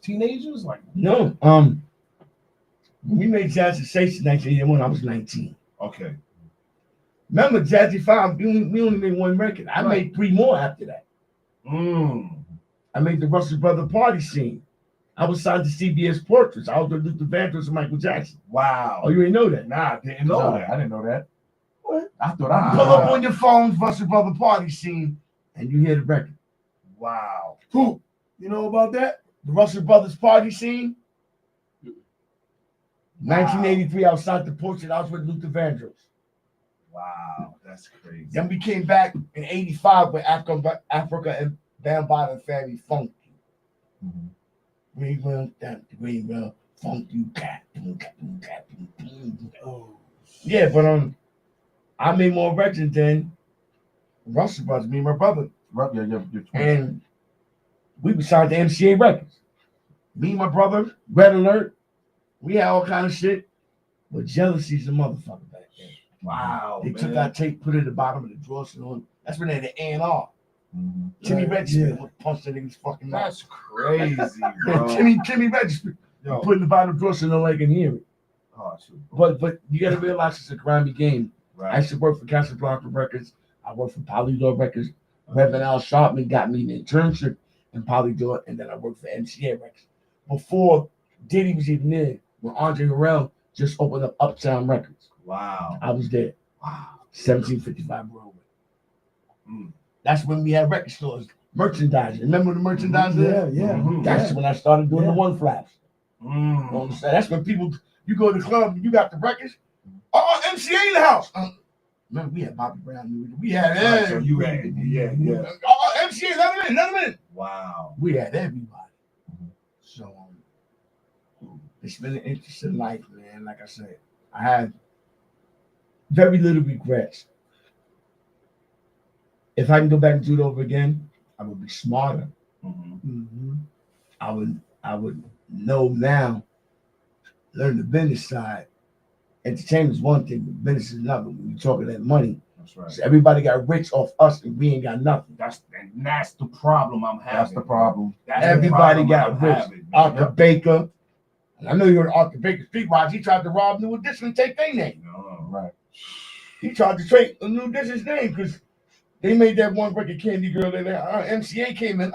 Teenagers? Like,
No, we made Jazzy Station 1981. I was 19.
okay.
Remember, Jazzy 5, we only made one record. I
Right.
made 3 more after that.
Mm.
I made the Russell Brother Party Scene. I was signed to CBS Portraits. I was with Luther Vandross and Michael Jackson.
Wow.
Oh, you ain't know that?
Nah, I didn't know
No,
that.
I didn't know that.
What?
I thought I
Pull up on your phones, Russell Brother Party Scene, and you hear the record.
Wow.
Who?
You know about that?
The Russell Brothers Party Scene? 1983, I was signed to Portrait. I was with Luther Vandross.
Wow. That's crazy.
Then we came back in 85 with Africa and Bambaataa and Family Funk.
Mhm.
Greenville, down to Greenville, funk you cat, boom, cat, boom, cat, boom, boom, boom.
Oh.
Yeah, but I made more records than Russell Brothers, me and my brother.
Right, yeah, you're twins.
And we were signed to MCA Records. Me and my brother, Red Alert, we had all kind of shit. But jealousy's a motherfucker back then.
Wow.
They
man.
took our tape, put it at the bottom of the drawer. So that's when they had the A&R.
Mhm.
Timmy
Right,
Register
yeah.
would punch that nigga's fucking mouth.
That's crazy, bro.
Timmy Register
Yo.
put in the bottom of the drawer so no one can hear it.
Oh, shoot.
But you gotta realize it's a grimy game. I
Right.
used to work for Casablanca Records. I worked for Polydor Records. Reverend Al Sharpman got me an internship in Polydor, and then I worked for MCA Records. Before Diddy was even there, when Andre Harrell just opened up Uptown Records,
Wow.
I was there.
Wow.
1755 Broadway.
Mm.
That's when we had record stores, merchandising. Remember the merchandise there?
Yeah, yeah.
Mhm.
That's when I started doing
Yeah.
the one flaps. You
Mm.
understand? That's when people, you go to the club and you got the records. Oh, MCA in the house. Remember, we had Bobby Brown. We had
Right, so
everybody.
you had, yeah.
Oh, MCA, let him in.
Wow.
We had everybody. So it's been an interesting life, man. Like I said, I had very little regrets. If I can go back and do it over again, I would be smarter.
Mhm.
Mm-hmm.
I would know now, learn the business side. Entertainment is one thing, but business is another. When you're talking that money,
That's right.
So everybody got rich off us, and we ain't got nothing.
That's the problem I'm having.
That's the problem.
That's the
Everybody
problem
got
I'm
rich.
having, man.
Arthur Baker. And I know you heard Arthur Baker Streetwise. He tried to rob New Edition and take their name.
No.
Right.
He tried to take New Edition's name because they made that one record Candy Girl and MCA came in.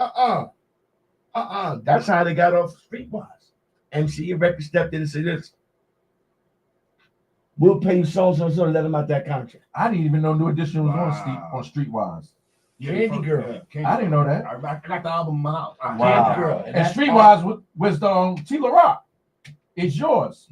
That's how they got off Streetwise. MCA record stepped in and said this. We'll pay you so and so let him out that contract.
I didn't even know New Edition was
Wow.
on Streetwise.
Candy Girl.
Candy
I didn't know that.
I got the album in my house.
Wow.
Candy Girl.
And
that's
Streetwise was Tila Rock. It's yours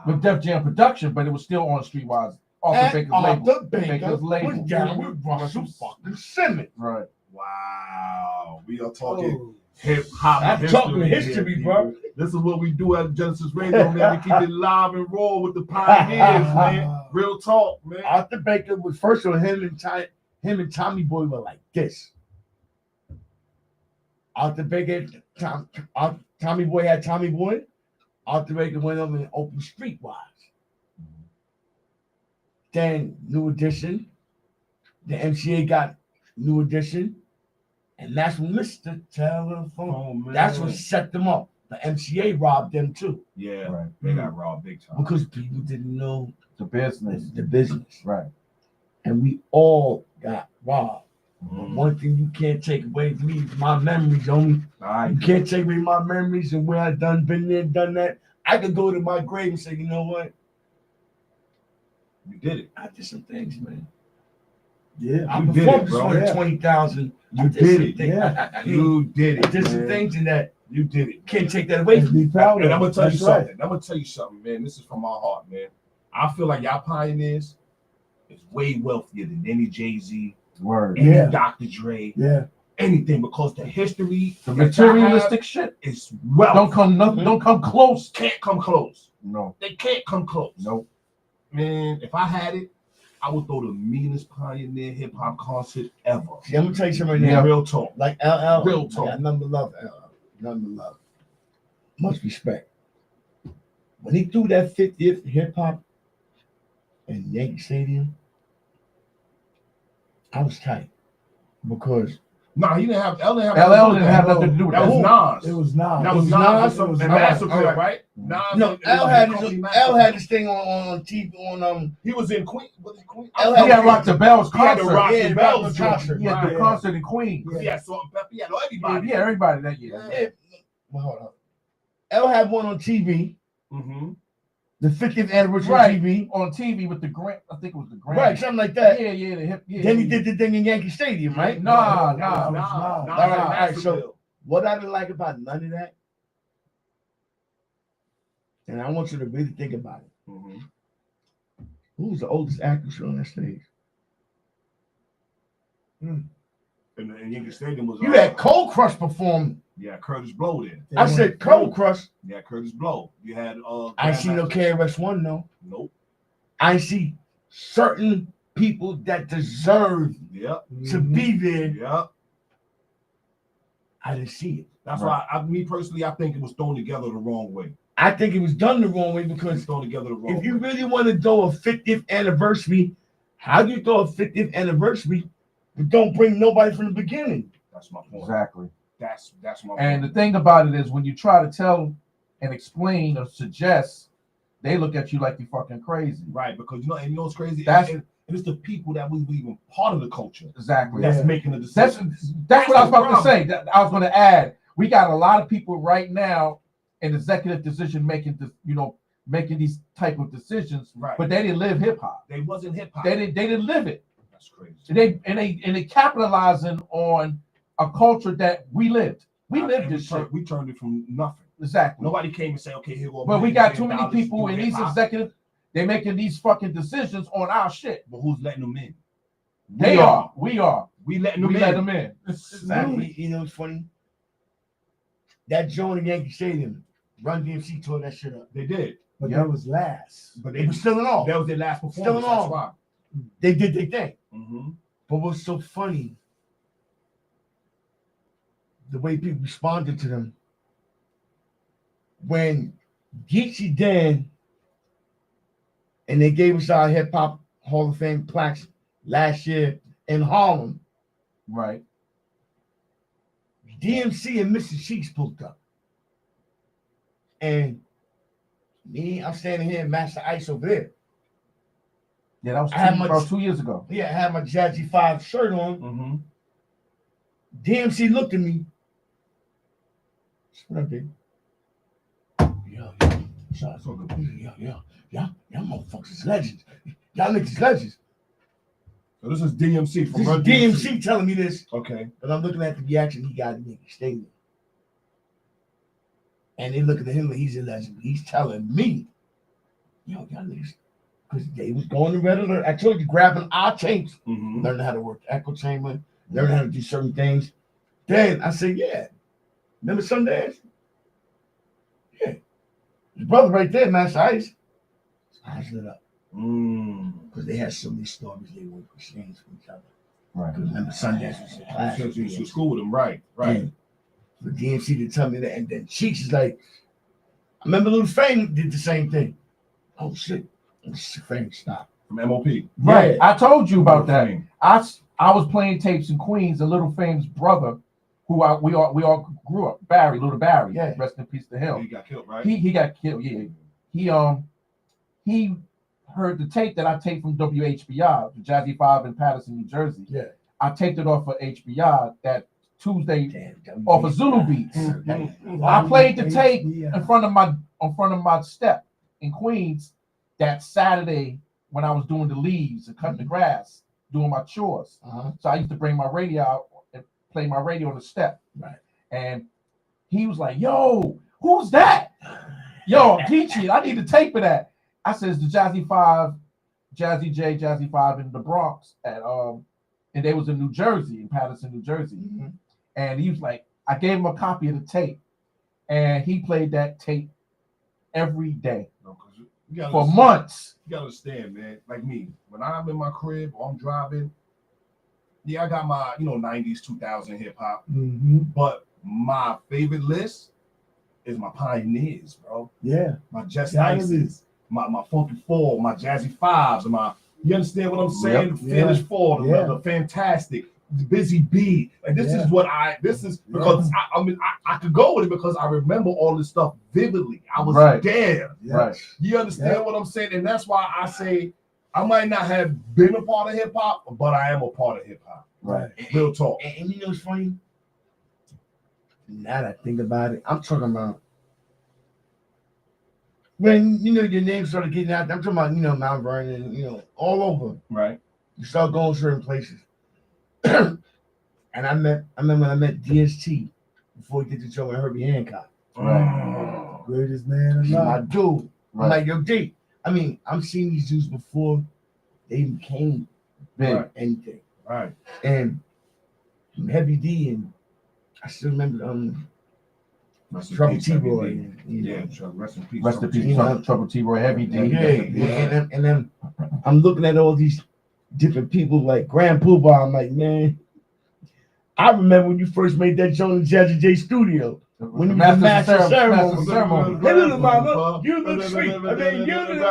with Def Jam production, but it was still on Streetwise. Arthur Baker's label.
Arthur Baker
Baker's label.
was down with Russell fucking Simmons.
Right.
Wow. We are talking
Oh,
hip hop.
I'm talking history, bro.
This is what we do at Genesis Radio, man. We keep it live and raw with the pioneers, man. Real talk, man.
Arthur Baker was first on him and Tommy Boy were like this. Arthur Baker, Tommy Boy had Tommy Boy. Arthur Baker went over and opened Streetwise. Then New Edition, the MCA got New Edition, and that's when Mr. Telephone.
Oh, man.
That's what set them up. The MCA robbed them too
Yeah,
Right.
they got robbed big time.
because people didn't know
The business.
the business,
Right.
and we all got robbed.
Mhm.
One thing you can't take away from me is my memories, homie. You can't take away my memories and where I been there, done that. I could go to my grave and say, you know what?
You did it.
I did some things, man.
yeah.
I
You did
performed
it,
this
bro.
for
Yeah.
20,000.
You did it.
Yeah.
You did
I
it.
did some
man.
things in that.
You did it.
Can't take that away
And
from me.
be proud
And
of
I'm gonna
it.
tell you
That's
something.
right.
I'm gonna tell you something, man. This is from my heart, man. I feel like y'all pioneers is way wealthier than any Jay-Z,
Word.
any
Yeah.
Dr. Dre,
Yeah.
anything, because the history,
The
that y'all have
materialistic shit
is wealth.
don't come close.
Can't come close.
No.
They can't come close.
Nope.
Man, if I had it, I would throw the meanest pioneer hip hop concert ever.
See, I'm gonna tell you something right
Yeah.
now.
Real talk.
Like LL,
Real talk.
I got nothing but love, LL. Nothing but love. Much respect. When he threw that 50th hip hop in Yankee Stadium, I was tight because
Nah, he didn't have LL didn't have
LL didn't
that.
have nothing to do with
That was
that.
Nas.
It was not.
That was
Nas,
Nas
it
and
was Nas.
Massacre,
All right.
right? Nas
no,
and-
L
and
had
Company
this,
Massacre.
L had this thing on TV on
He was in Queen. Was it Queen?
L
He had Rock the Bells
He had the
concert.
Rock
Yeah,
the
Rock
Bells
the
joint.
concert.
He had the
Right.
concert in Queens.
He had Salt and Pepper. He had
Yeah,
everybody.
yeah, everybody that year.
Yeah.
Yeah. Well, hold on. L had one on TV,
Mm-hmm.
the 50th anniversary
Right.
TV,
On TV with the Grant, I think it was the Grant.
right? Something like that.
Yeah, yeah, the hip. Yeah,
Then he
yeah.
did the thing in Yankee Stadium, right?
Nah,
That
nah.
was Nas.
All
Nas
right,
and
all right, so-
Massacre.
What I didn't like about none of that, and I want you to really think about it.
Mhm.
Who was the oldest actress on that stage?
And Yankee Stadium was.
You had Cold Crush perform.
Yeah, Curtis Blow there.
I said Cold Crush.
Yeah, Curtis Blow. You had.
I ain't see no
Grandmaster.
KRS-One though.
Nope.
I see certain people that deserve
Yep.
to be there.
Yep.
I didn't see it.
That's
Right.
why, me personally, I think it was thrown together the wrong way.
I think it was done the wrong way
It was
because
thrown together the wrong
if you
way.
really want to throw a 50th anniversary, how do you throw a 50th anniversary but don't bring nobody from the beginning?
That's my point.
Exactly.
That's my
And the
point.
thing about it is, when you try to tell and explain or suggest, they look at you like you're fucking crazy.
Right, because you know what's crazy?
That's-
and it's the people that was even part of the culture
Exactly.
that's
Yeah.
making the
That's
decisions.
that's what I was
the
about to
problem.
say. I was going to add. We got a lot of people right now in executive decision making. Making these type of decisions,
Right.
but they didn't live hip hop.
They wasn't hip hop.
They didn't live it.
That's crazy.
They capitalizing on a culture that we lived. We
And
lived this shit.
We turned it from nothing.
Exactly.
Nobody came and said, "Okay, here go."
But we got too many
$1 million
people
to
in
do
these
hip-hop."
executive. They making these fucking decisions on our shit.
But who's letting them in?
They are. We are.
We letting them
We
in.
let them in.
Exactly. You know what's funny? That joint in Yankee Stadium, Run DMC tore that shit up.
They did.
But
Yeah.
that was last.
But
They were still in all.
that was their last performance.
Still in
That's
all.
why.
They did their thing.
Mm-hmm.
But what's so funny, the way people responded to them. When Geechee Dan and they gave us our hip hop Hall of Fame plaques last year in Harlem.
Right.
DMC and Mr. Cheeks pulled up. And me, I'm standing here in Master Ice over there.
Yeah, that was
I had my-
about 2 years ago.
Yeah, I had my Jazzy 5 shirt on.
Mm-hmm.
DMC looked at me. What up, dude? Yo, shout out to y'all motherfuckers is legends. Y'all niggas is legends.
So this is DMC from
This is
Run
DMC telling me this,
Okay.
but I'm looking at the reaction he got in the stadium. And they looking at him like he's a legend. He's telling me, yo, y'all niggas, because they was going to Red Alert. I told you, grabbing our tapes,
Mm-hmm.
learning how to work the echo chamber, learning how to do certain things. Then I said, yeah. Remember Sundance? Yeah. His brother right there, Master Ice. His eyes lit up. Because they had so many stories they would exchange with each other.
Right.
Because remember Sundance was a class.
You school with him, right? Right.
And for DMC to tell me that, and then Cheeks is like, I remember Lil Fame did the same thing. Oh shit. Fame stop.
From MOP.
Right.
Yeah.
I told you about that.
Fame.
I was playing tapes in Queens, and Little Fame's brother, who we all grew up, Little Barry.
Yeah.
Rest in peace to him.
He got killed, right?
He got killed. Yeah. He heard the tape that I taped from WHBR, the Jazzy 5 in Patterson, New Jersey.
Yeah.
I taped it off of HBR that Tuesday
Damn,
off of Zulu Beats. I played the tape in front of my step in Queens that Saturday when I was doing the leaves and cutting the grass, doing my chores.
Uh-huh.
So I used to bring my radio out and play my radio on the step.
Right.
And he was like, yo, who's that? Yo, Geechee, I need the tape of that. I said, it's the Jazzy 5, Jazzy J, Jazzy 5 in the Bronx and they was in New Jersey, in Patterson, New Jersey.
Mm-hmm.
And he was like, I gave him a copy of the tape, and he played that tape every day
No, 'cause you gotta
for
understand-
months.
You gotta understand, man. Like me, when I'm in my crib or I'm driving, yeah, I got my 90s, 2000 hip hop,
Mm-hmm.
but my favorite list is my pioneers, bro.
Yeah.
My Just
That
Ices,
is.
my Funky Four, my Jazzy Fives, and my. You understand what I'm saying?
Yep.
The Fearless Four, the,
Yeah.
the Fantastic, the Busy Bee. Like this is what this is because I could go with it because I remember all this stuff vividly. I was
Right.
there.
Yeah.
Right.
You understand
Yeah.
what I'm saying? And that's why I say I might not have been a part of hip hop, but I am a part of hip hop.
Right.
Real talk.
And you know what's funny? Now that I think about it, I'm talking about when your name started getting out. I'm talking about Mount Vernon, all over.
Right.
You start going certain places. And I remember when I met DST before he did the show with Herbie Hancock.
Right.
Greatest man
He's my
alive.
dude. I'm
Right.
like, yo, D. I mean, I'm seeing these dudes before they became
Big.
Right.
anything.
Right.
And Heavy D, and I still remember
Rest in
Trouble
peace, Heavy
T-Boy.
D. Yeah, rest in peace.
Rest in
Trouble
peace,
Yeah.
Trouble T-Roy, Heavy D.
Yeah. And then I'm looking at all these different people like Grand Poobah. I'm like, man, I remember when you first made that show in Jazzy J studio. When you was the master of ceremony.
ceremony.
Hey, little mama, you look sweet. I mean, you look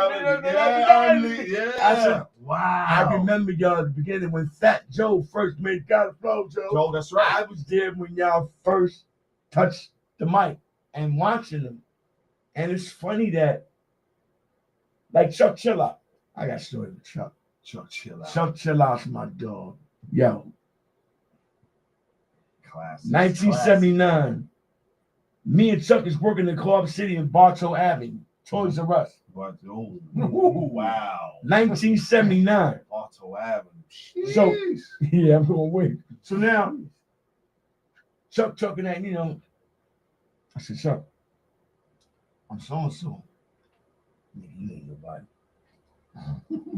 I said,
wow.
I remember y'all at the beginning when Fat Joe first made God Flow, Joe.
Joe, that's right.
I was there when y'all first touched the mic and watching them. And it's funny that, like Chuck Chill Out. I got a story with Chuck.
Chuck, chill out.
Chuck Chill Out's my dog. Yo,
Classic.
1979. Me and Chuck is working in Club City in Bartow Avenue, Toys R Us.
But, oh, wow.
1979.
Otto Avenue.
So-
Jeez.
Yeah, I'm going to wait. So now, Chuck talking that, I said, Chuck, I'm so-and-so. Nigga, you ain't nobody.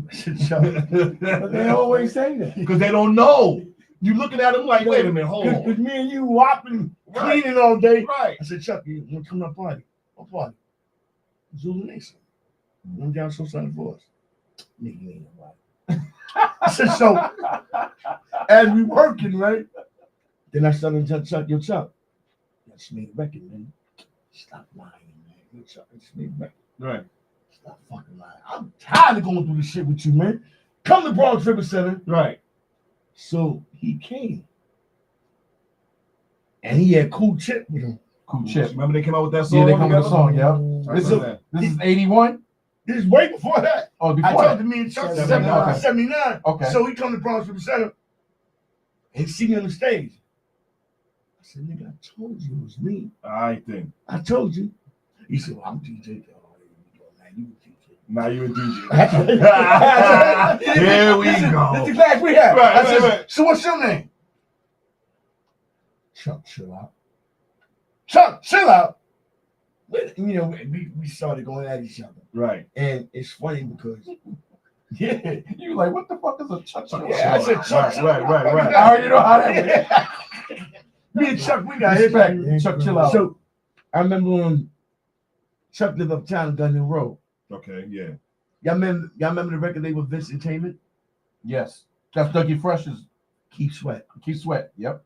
I said, Chuck.
But they always say that.
Because they don't know. You looking at them like, wait a minute, hold
Because
on.
me and you whopping,
Right.
cleaning all day.
Right.
I said, Chuck, you want to come to a party? What party? Zulu Nation. Went down so Sunny Forest. Nigga, you ain't nobody. I said, so, as we working, right? Then I started to Chuck, yo, Chuck. I just made a record, man. Stop lying, man. Yo, Chuck, I just made a record.
Right.
Stop fucking lying. I'm tired of going through this shit with you, man. come to Bronx River Center.
Right.
So he came. And he had Cool Chip with him.
Cool Chip.
Remember they came out with that song?
Yeah, they come with a
together?
song. Yeah.
I
This is
remember that.
81.
This is way before that.
Oh,
I
before
told
that.
him me and Chuck
79.
79.
Okay.
So he come to Bronx River Center and see me on the stage. I said, nigga, I told you it was me.
I think.
I told you. He said, well, I'm DJ.
Now you a DJ.
Here
we go.
This is the class we have.
Right,
I said,
right.
so what's your name? Chuck, chill out. Chuck, chill out. But, you know, we started going at each other.
Right.
And it's funny because, yeah.
You like, what the fuck is a Chuck?
Yeah, I said Chuck.
Right.
I already know how that went.
Me and Chuck, we got hit back.
Respect. Chuck, chill out.
So I remember when Chuck lived uptown on Gunning Road.
Okay, yeah.
Y'all remember the record label Vince Entertainment?
Yes. That's Dougie Fresh's
Keith Sweat.
Keith Sweat. Yep.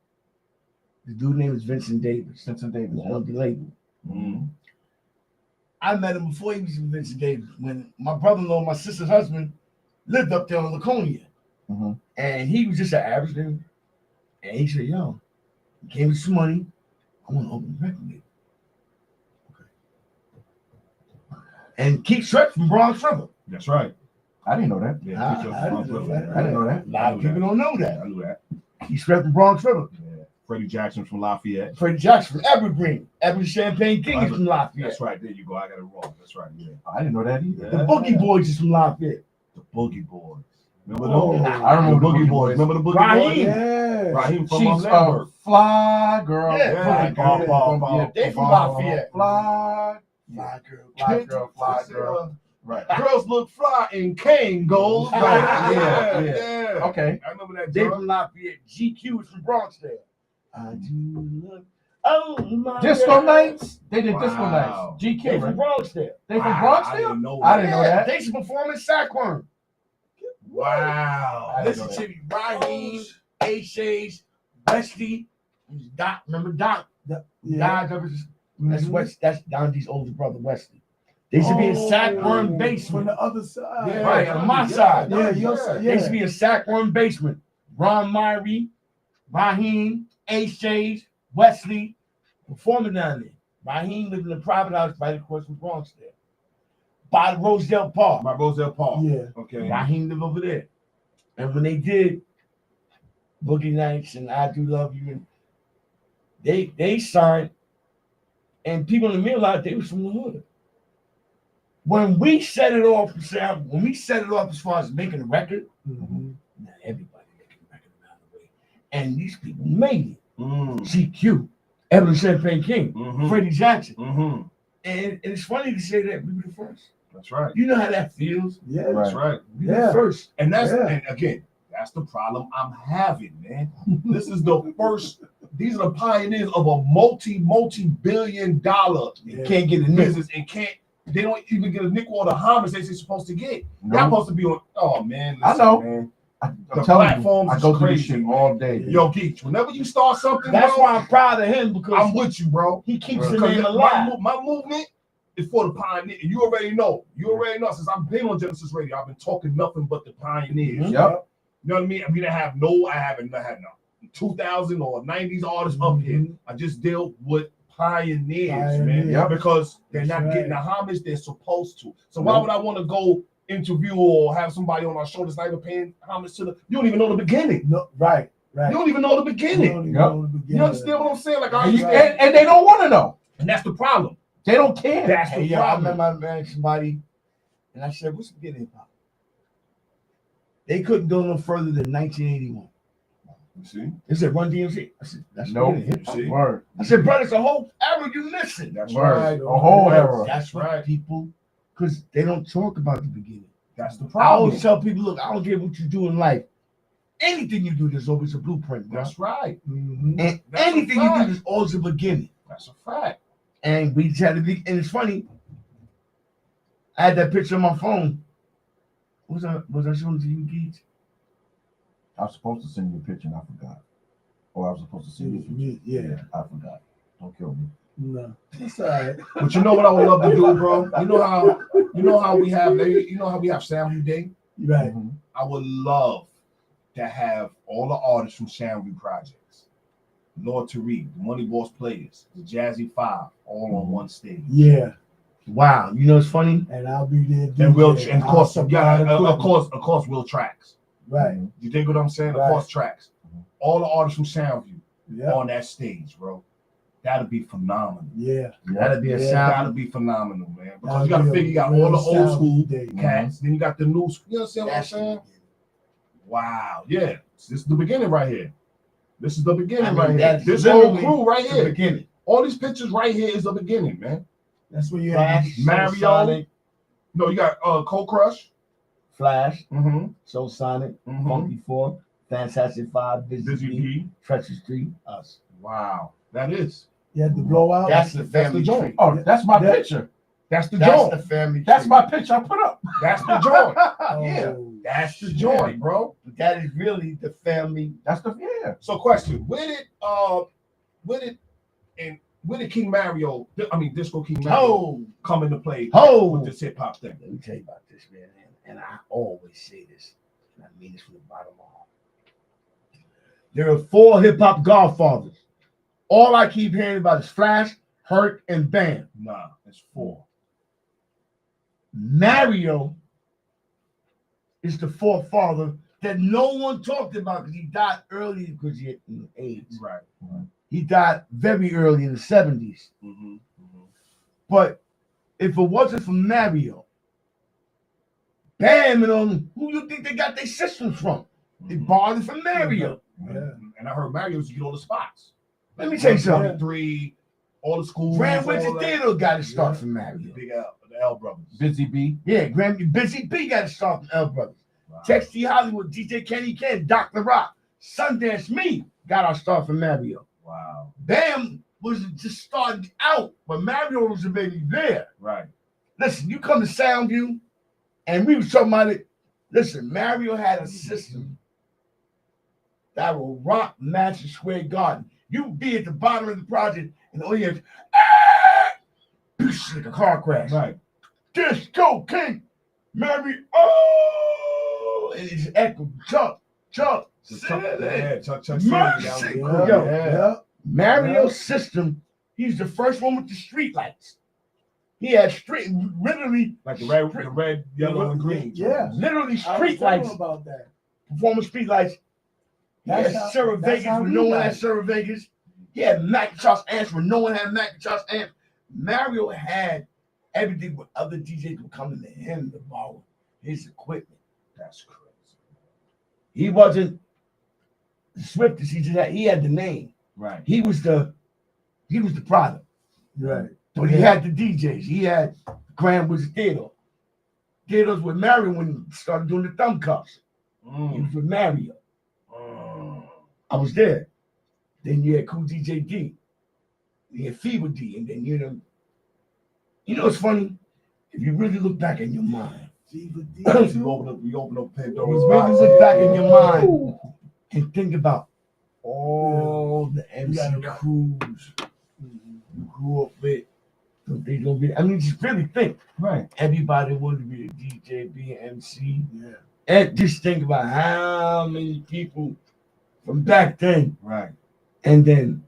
The dude name is Vincent Davis.
Vincent Davis.
On the label.
Mm-hmm.
I met him before he was in Vincent Davis. When my brother-in-law, my sister's husband, lived up there on Laconia.
Mm-hmm.
And he was just an average dude. And he said, yo, he gave me some money. I want to open a record label. Okay. And Keith Sweat from Bronx River.
That's right.
I didn't know that.
Yeah,
I
didn't know that.
A lot of people don't know that.
I knew that.
Keith Sweat from Bronx River.
Yeah. Freddie Jackson from Lafayette.
Freddie Jackson from Evergreen. Evergreen Champagne King is from Lafayette.
That's right. There you go. I got it wrong. That's right. Yeah.
I didn't know that either.
The Boogie Boys is from Lafayette.
The Boogie Boys. Remember
Oh,
those?
I remember
the
the
Boogie
Boogie
Boys.
Boys.
Remember the Boogie
Raheem.
Boys?
Yeah.
Raheem from
She's
Lambert.
fly girl.
Yeah,
fly
fly
girl.
girl.
Yeah,
They from Lafayette.
Fly.
Fly girl.
Fly girl. Fly girl. Right.
Girls look fly in cane gold.
Right.
Yeah.
Yeah. Okay.
I remember that.
They
John.
from Lafayette. GQ is from Bronx there. I do love. Oh my
Disco
God.
nights. They did disco
Wow.
nights.
They
GQ.
from
Right?
Bronx there.
They from
Wow,
Bronx
I
still?
didn't know
I
that.
didn't know that.
They used to perform in Saquon.
Wow.
I didn't know
Listen
that.
to me. Raheem, A-Shades, Wesley, Doc. Remember Doc?
Yeah.
Doc, that's West. That's Don D's older brother, Wesley. They used to be in Saquon
from
basement.
the other side.
Yeah.
Right, on my side.
Yeah, your side.
They used to
Yeah.
be in Saquon basement. Ron Myrie, Raheem, A-Shades, Wesley, performing down there. Raheem lived in a private house right across from Bronx there. By Rosedale Park.
My Roselle Park.
Yeah.
Okay.
Raheem lived over there. And when they did Boogie Nights and I Do Love You, and they signed, and people didn't realize they was from the hood. When we set it off, when we set it off as far as making a record,
Mhm.
not everybody making a record around the way. And these people made it.
Mm.
GQ, Evelyn Champagne King,
Mhm.
Freddie Jackson.
Mhm.
And it's funny to say that we were the first.
That's right.
You know how that feels?
Yeah.
That's right.
We were
Yeah.
the first.
And that's
Yeah.
and again, that's the problem I'm having, man. This is the first. These are the pioneers of a multi-billion-dollar
You can't get a nigga.
business and can't. They don't even get a nickel or the homage they're supposed to get. They're
No.
supposed to be on. Oh man,
I
listen,
know.
man.
I'm
The
telling you,
platforms
I
is
go through this
crazy,
shit
man.
all day.
Yo, Geach, whenever you start something,
That's
bro,
why I'm proud of him because
I'm with you, bro.
he keeps the
Because
name
my,
alive.
my movement is for the pioneer. And you already know. You already know. Since I've been on Genesis Radio, I've been talking nothing but the pioneers.
Yep.
You know what I mean? I mean, I haven't had no 2000 or 90s artists up here. I just deal with pioneers, man.
Pioneers.
Yep.
Because they're
That's
not
right.
getting the homage they're supposed to. So why would I want to go interview or have somebody on our show that's not even paying homage to the? You don't even know the beginning.
No, right.
You don't even know the beginning.
Yep.
You understand what I'm saying? Like I
And they don't want to know.
and that's the problem.
They don't care.
That's
Hey,
the
yo, I
problem.
remember I met somebody and I said, what's the beginning hip hop? They couldn't go no further than 1981.
You see?
They said Run DMC. I said, that's
Nope.
beginning hip hop.
See?
Word.
I said, brother, it's a whole era you missing.
That's
Word.
right.
A whole era.
That's
Right.
right, people, because they don't talk about the beginning.
That's the
I
problem.
always tell people, look, I don't care what you do in life. Anything you do, there's always a blueprint, bro.
That's right.
Mhm.
And
That's a
anything you do,
fact.
there's always a beginning.
That's a fact.
And we just had to be, and it's funny. I had that picture on my phone. Was I showing it to you, Geets?
I was supposed to send you a picture and I forgot. Or I was supposed to send you a picture.
Yeah.
I forgot. Don't kill me.
No. It's all right.
But you know what I would love to do, bro? You know how we have Family Day?
Right.
I would love to have all the artists from Soundview Projects, Lord Tariq, the Money Boss Players, the Jazzy Five, all on one stage.
Yeah.
Wow. You know it's funny?
And I'll be there.
And Will,
DJ.
and of
I'll
course,
supply the
of
equipment.
course, Will Tracks.
Right.
You dig what I'm saying?
Right.
Of course, Tracks. All the artists from Soundview
Yeah.
on that stage, bro. That'd be phenomenal.
Yeah.
That'd be a
Yeah.
sound.
That'd be phenomenal, man. Because
That'd
you gotta
be a
figure you got
real
all the old
sound
school
day.
cats, then you got the new. You understand what I'm saying? Wow. Yeah. This is the beginning right here. This is the beginning
I mean,
right here.
that's
This whole
literally
crew right
the
here.
beginning.
All these pictures right here is the beginning, man.
That's where you have
Flash,
Mario.
Sonic,
No, you got Cold Crush.
Flash,
Mm-hmm.
Soul Sonic,
Mm-hmm.
Funky Four, Fantastic Five,
Busy
Busy Bee,
Bee.
Treacherous Street, us.
Wow. That is.
You had to blow out.
That's the
That's the
family
joint.
tree.
Oh, that's my
That-
picture.
That's the
That's
joint.
the family
That's
tree.
my picture I put up.
That's the joint.
Yeah.
Oh,
That's the
shit.
joint, bro.
That is really the family.
That's the yeah.
So, question: where did King Mario? I mean, Disco King Mario
Oh,
come into play
Oh.
with this hip hop thing?
let me tell you about this, man. And I always say this, and I mean this from the bottom of my heart. There are 4 hip hop godfathers. All I keep hearing about is Flash, Hurt, and Bam.
Nah, it's 4.
Mario is the fourth father that no one talked about because he died early because he had AIDS.
Right.
He died very early in the 70s.
Mm-hmm.
But if it wasn't for Mario, Bam and them, who you think they got their systems from? They borrowed it from Mario.
Yeah.
And I heard Mario used to get all the spots.
Let me tell you something.
23, all the schools.
Grand
all
Wizard
that.
Theater got to start from Mario.
Big L, the L brothers.
Busy Bee.
Yeah, Busy B got to start from L Brothers.
Wow.
Texty Hollywood, DJ Kenny Ken, Dr. Rock, Sundance Me got our start from Mario.
Wow.
Bam was just starting out, but Mario was already there.
Right.
Listen, you come to Soundview, and we was talking about it. Listen, Mario had a system that will rock Madison Square Garden. You be at the bottom of the project, and all you have, like a car crash.
Right.
Disco King, Mario, oh, and it's echo, Chuck,
Chuck,
Silly.
Chuck
Mercy.
City.
Yeah.
Yo,
Yeah.
Mario's system, he's the first one with the street lights. He had literally
Like the red, yellow, and green.
Yeah.
literally
I was
street
talking
lights,
about that.
performance street lights. He
That's
had
how-
Sarah
that's
Vegas
how
when
he
no one
got
had
it.
Sarah Vegas. He had Macintosh amps when no one had Macintosh amps. Mario had everything where other DJs were coming to him to borrow his equipment.
That's crazy.
He wasn't the swiftest. He had the name.
Right.
He was the product.
Right.
But he had the DJs. He had Grand Wizard Theater. Theaters with Mario when he started doing the thumb cups. He was with Mario. I was there. Then you had Cool DJ D. You had Fever D. And then you know what's funny? If you really look back in your mind,
We open up Pandora's
you
box.
really look back in your mind and think about all the MC
gotta-
crews you grew up with. So they don't be, I mean, just really think.
Right.
Everybody wanted to be a DJ, be an MC.
Yeah.
And just think about how many people from back then,
Right.
and then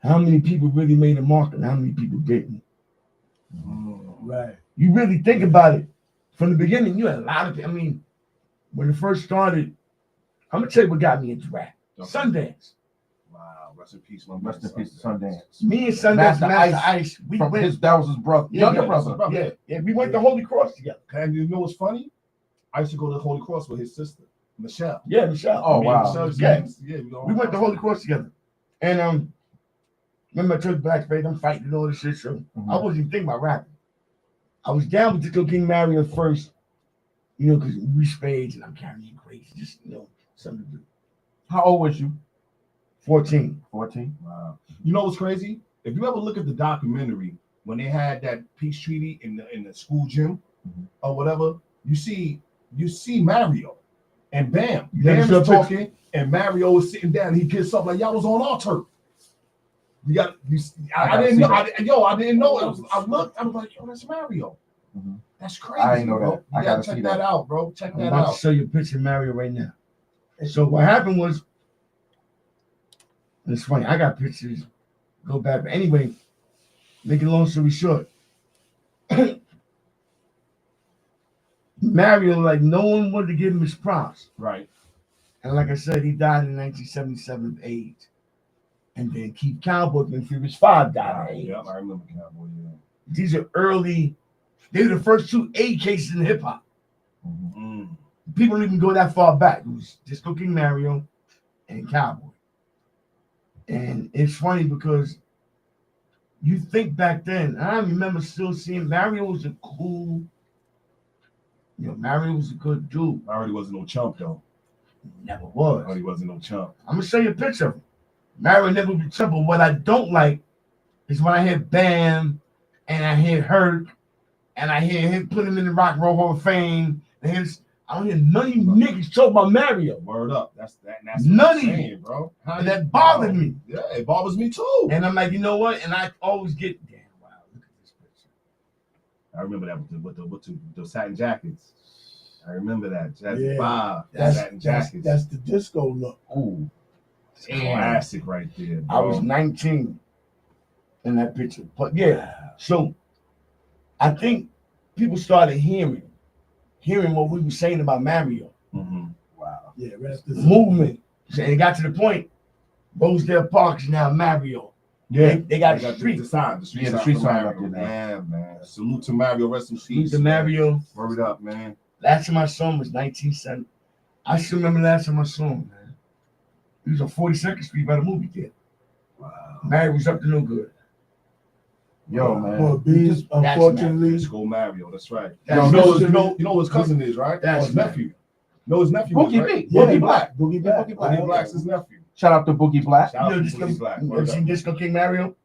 how many people really made a mark and how many people didn't.
Right.
You really think about it. From the beginning, you had a lot of people. I mean, when it first started, I'm gonna tell you what got me into rap. Sundance.
Wow. Rest in peace, my
Rest in peace to Sundance.
Me and Sundance,
Master
Master Ice, we
From
went.
that was his brother, younger brother.
We went to Holy Cross together.
And you know what's funny? I used to go to Holy Cross with his sister, Michelle.
Yeah, Michelle.
Oh,
Me and
wow.
Michelle,
Yeah.
we
We went to Holy Cross together. And remember I took Black Spade, I'm fighting and all this shit. So I wasn't even thinking about rapping. I was down with Disco King Mario first, because we spades and I'm carrying crazy, just something to do.
How old was you?
14.
14.
Wow. You know what's crazy? If you ever look at the documentary when they had that peace treaty in the school gym or whatever, you see Mario and Bam.
Yeah,
Bam
sure,
is talking and Mario is sitting down. He gets up like y'all was on our turf. You got you. I
gotta
didn't
see
know.
that.
I didn't know. I looked. I was like, yo, that's Mario. That's crazy.
I ain't know
bro.
that. I
You
gotta
check
see
that
that.
out, bro. Check
I'm
that
about
out.
to show you a picture of Mario right now. So what happened was, it's funny. I got pictures. Go back, but anyway, make it long story short. Mario, like no one wanted to give him his props,
Right.
and like I said, he died in 1977 of AIDS. And then Keith Cowboy from Furious 5 died of AIDS.
Yep, I remember Cowboy. Yeah.
These are early. They were the first 2 AIDS cases in hip hop.
Mm.
People don't even go that far back. It was Disco King Mario and Cowboy. And it's funny because you think back then, I remember still seeing Mario was a cool, Mario was a good dude.
I already wasn't no chump though.
Never was.
I already wasn't no chump.
I'm gonna show you a picture of him. Mario never was a but what I don't like is when I hear Bam and I hear Herc and I hear him put him in the Rock and Roll Hall of Fame. And I don't hear none of you niggas talk about Mario.
Word up. That's what
None
I'm
of you.
saying, bro.
And that bothered me.
Yeah, it bothers me too.
And I'm like, you know what? And I always get, damn, wow, look at this picture.
I remember that with the satin jackets. I remember that. Jazzy
Yeah.
Bob,
That's,
satin jackets.
that's the disco look.
Ooh. Classic right there, bro.
I was 19 in that picture. But yeah, so I think people started hearing what we were saying about Mario.
Mm-hmm.
Wow. Yeah, rest
The
is
movement. And it got to the point, Rosedale Park is now Mario.
Yeah,
They got
the
the street.
The sign
the
sign
street
for
sign
Mario.
up there now.
Yeah, man. Salute to Mario. Rest in peace.
The Mario.
Word up, man.
Last time I saw him was 1970. I still remember last time I saw him, man. He was on 42nd Street by the movie theater.
Wow.
Mario was up to no good.
Yo, man.
Well, Beans, unfortunately,
Let's go Mario. That's right.
That's
you know,
Mario.
you know what his cousin is, right?
That's
his nephew. You know his nephew is,
Boogie
right?
B. Boogie
Yeah.
Black.
Boogie Black.
Boogie Black.
Boogie Black's his nephew.
Shout out to Boogie Black.
Shout out to
Disco,
Boogie Black.
you
Word
ever
up.
seen Disco King Mario?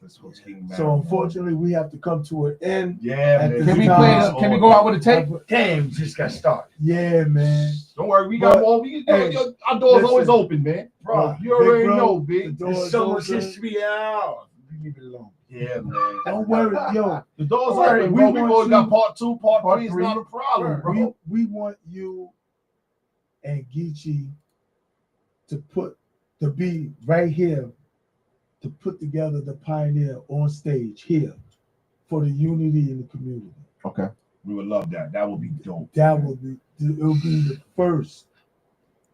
Let's go King Mario.
So unfortunately, we have to come to an end.
Yeah,
At
man.
the
Can we
time-
play? Can we go out with a tape?
Damn, just got started.
Yeah, man.
Don't worry, we got
But,
more.
hey,
Our doors
listen,
always open, man.
Bro,
You already
big bro,
know,
the
big.
door
there's
is
so much
open.
history out. Leave it alone.
Yeah, man.
Don't worry, yo.
The doors
Don't worry,
open,
we
bro. We
want
always
you-
got part 2, part
part
3. It's
three.
not a problem,
We,
bro.
we want you and Geechee to be right here to put together the Pioneer on stage here for the unity in the community.
Okay.
We would love that. That would be dope.
That will be it'll be the first.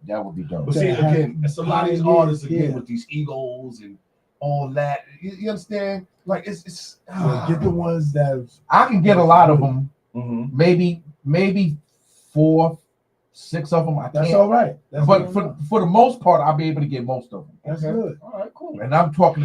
That would be dope.
But see,
that have
again, it's a lot of these
pioneers
artists again
here.
with these egos and all that. You understand? Like it's
So get the ones that
I can get a lot of them.
Mhm.
Maybe 4, 6 of them. I
that's
can't.
all right. That's
But
all
for
right.
the most part, I'll be able to get most of them.
That's
Okay.
good.
All right, cool.
And I'm talking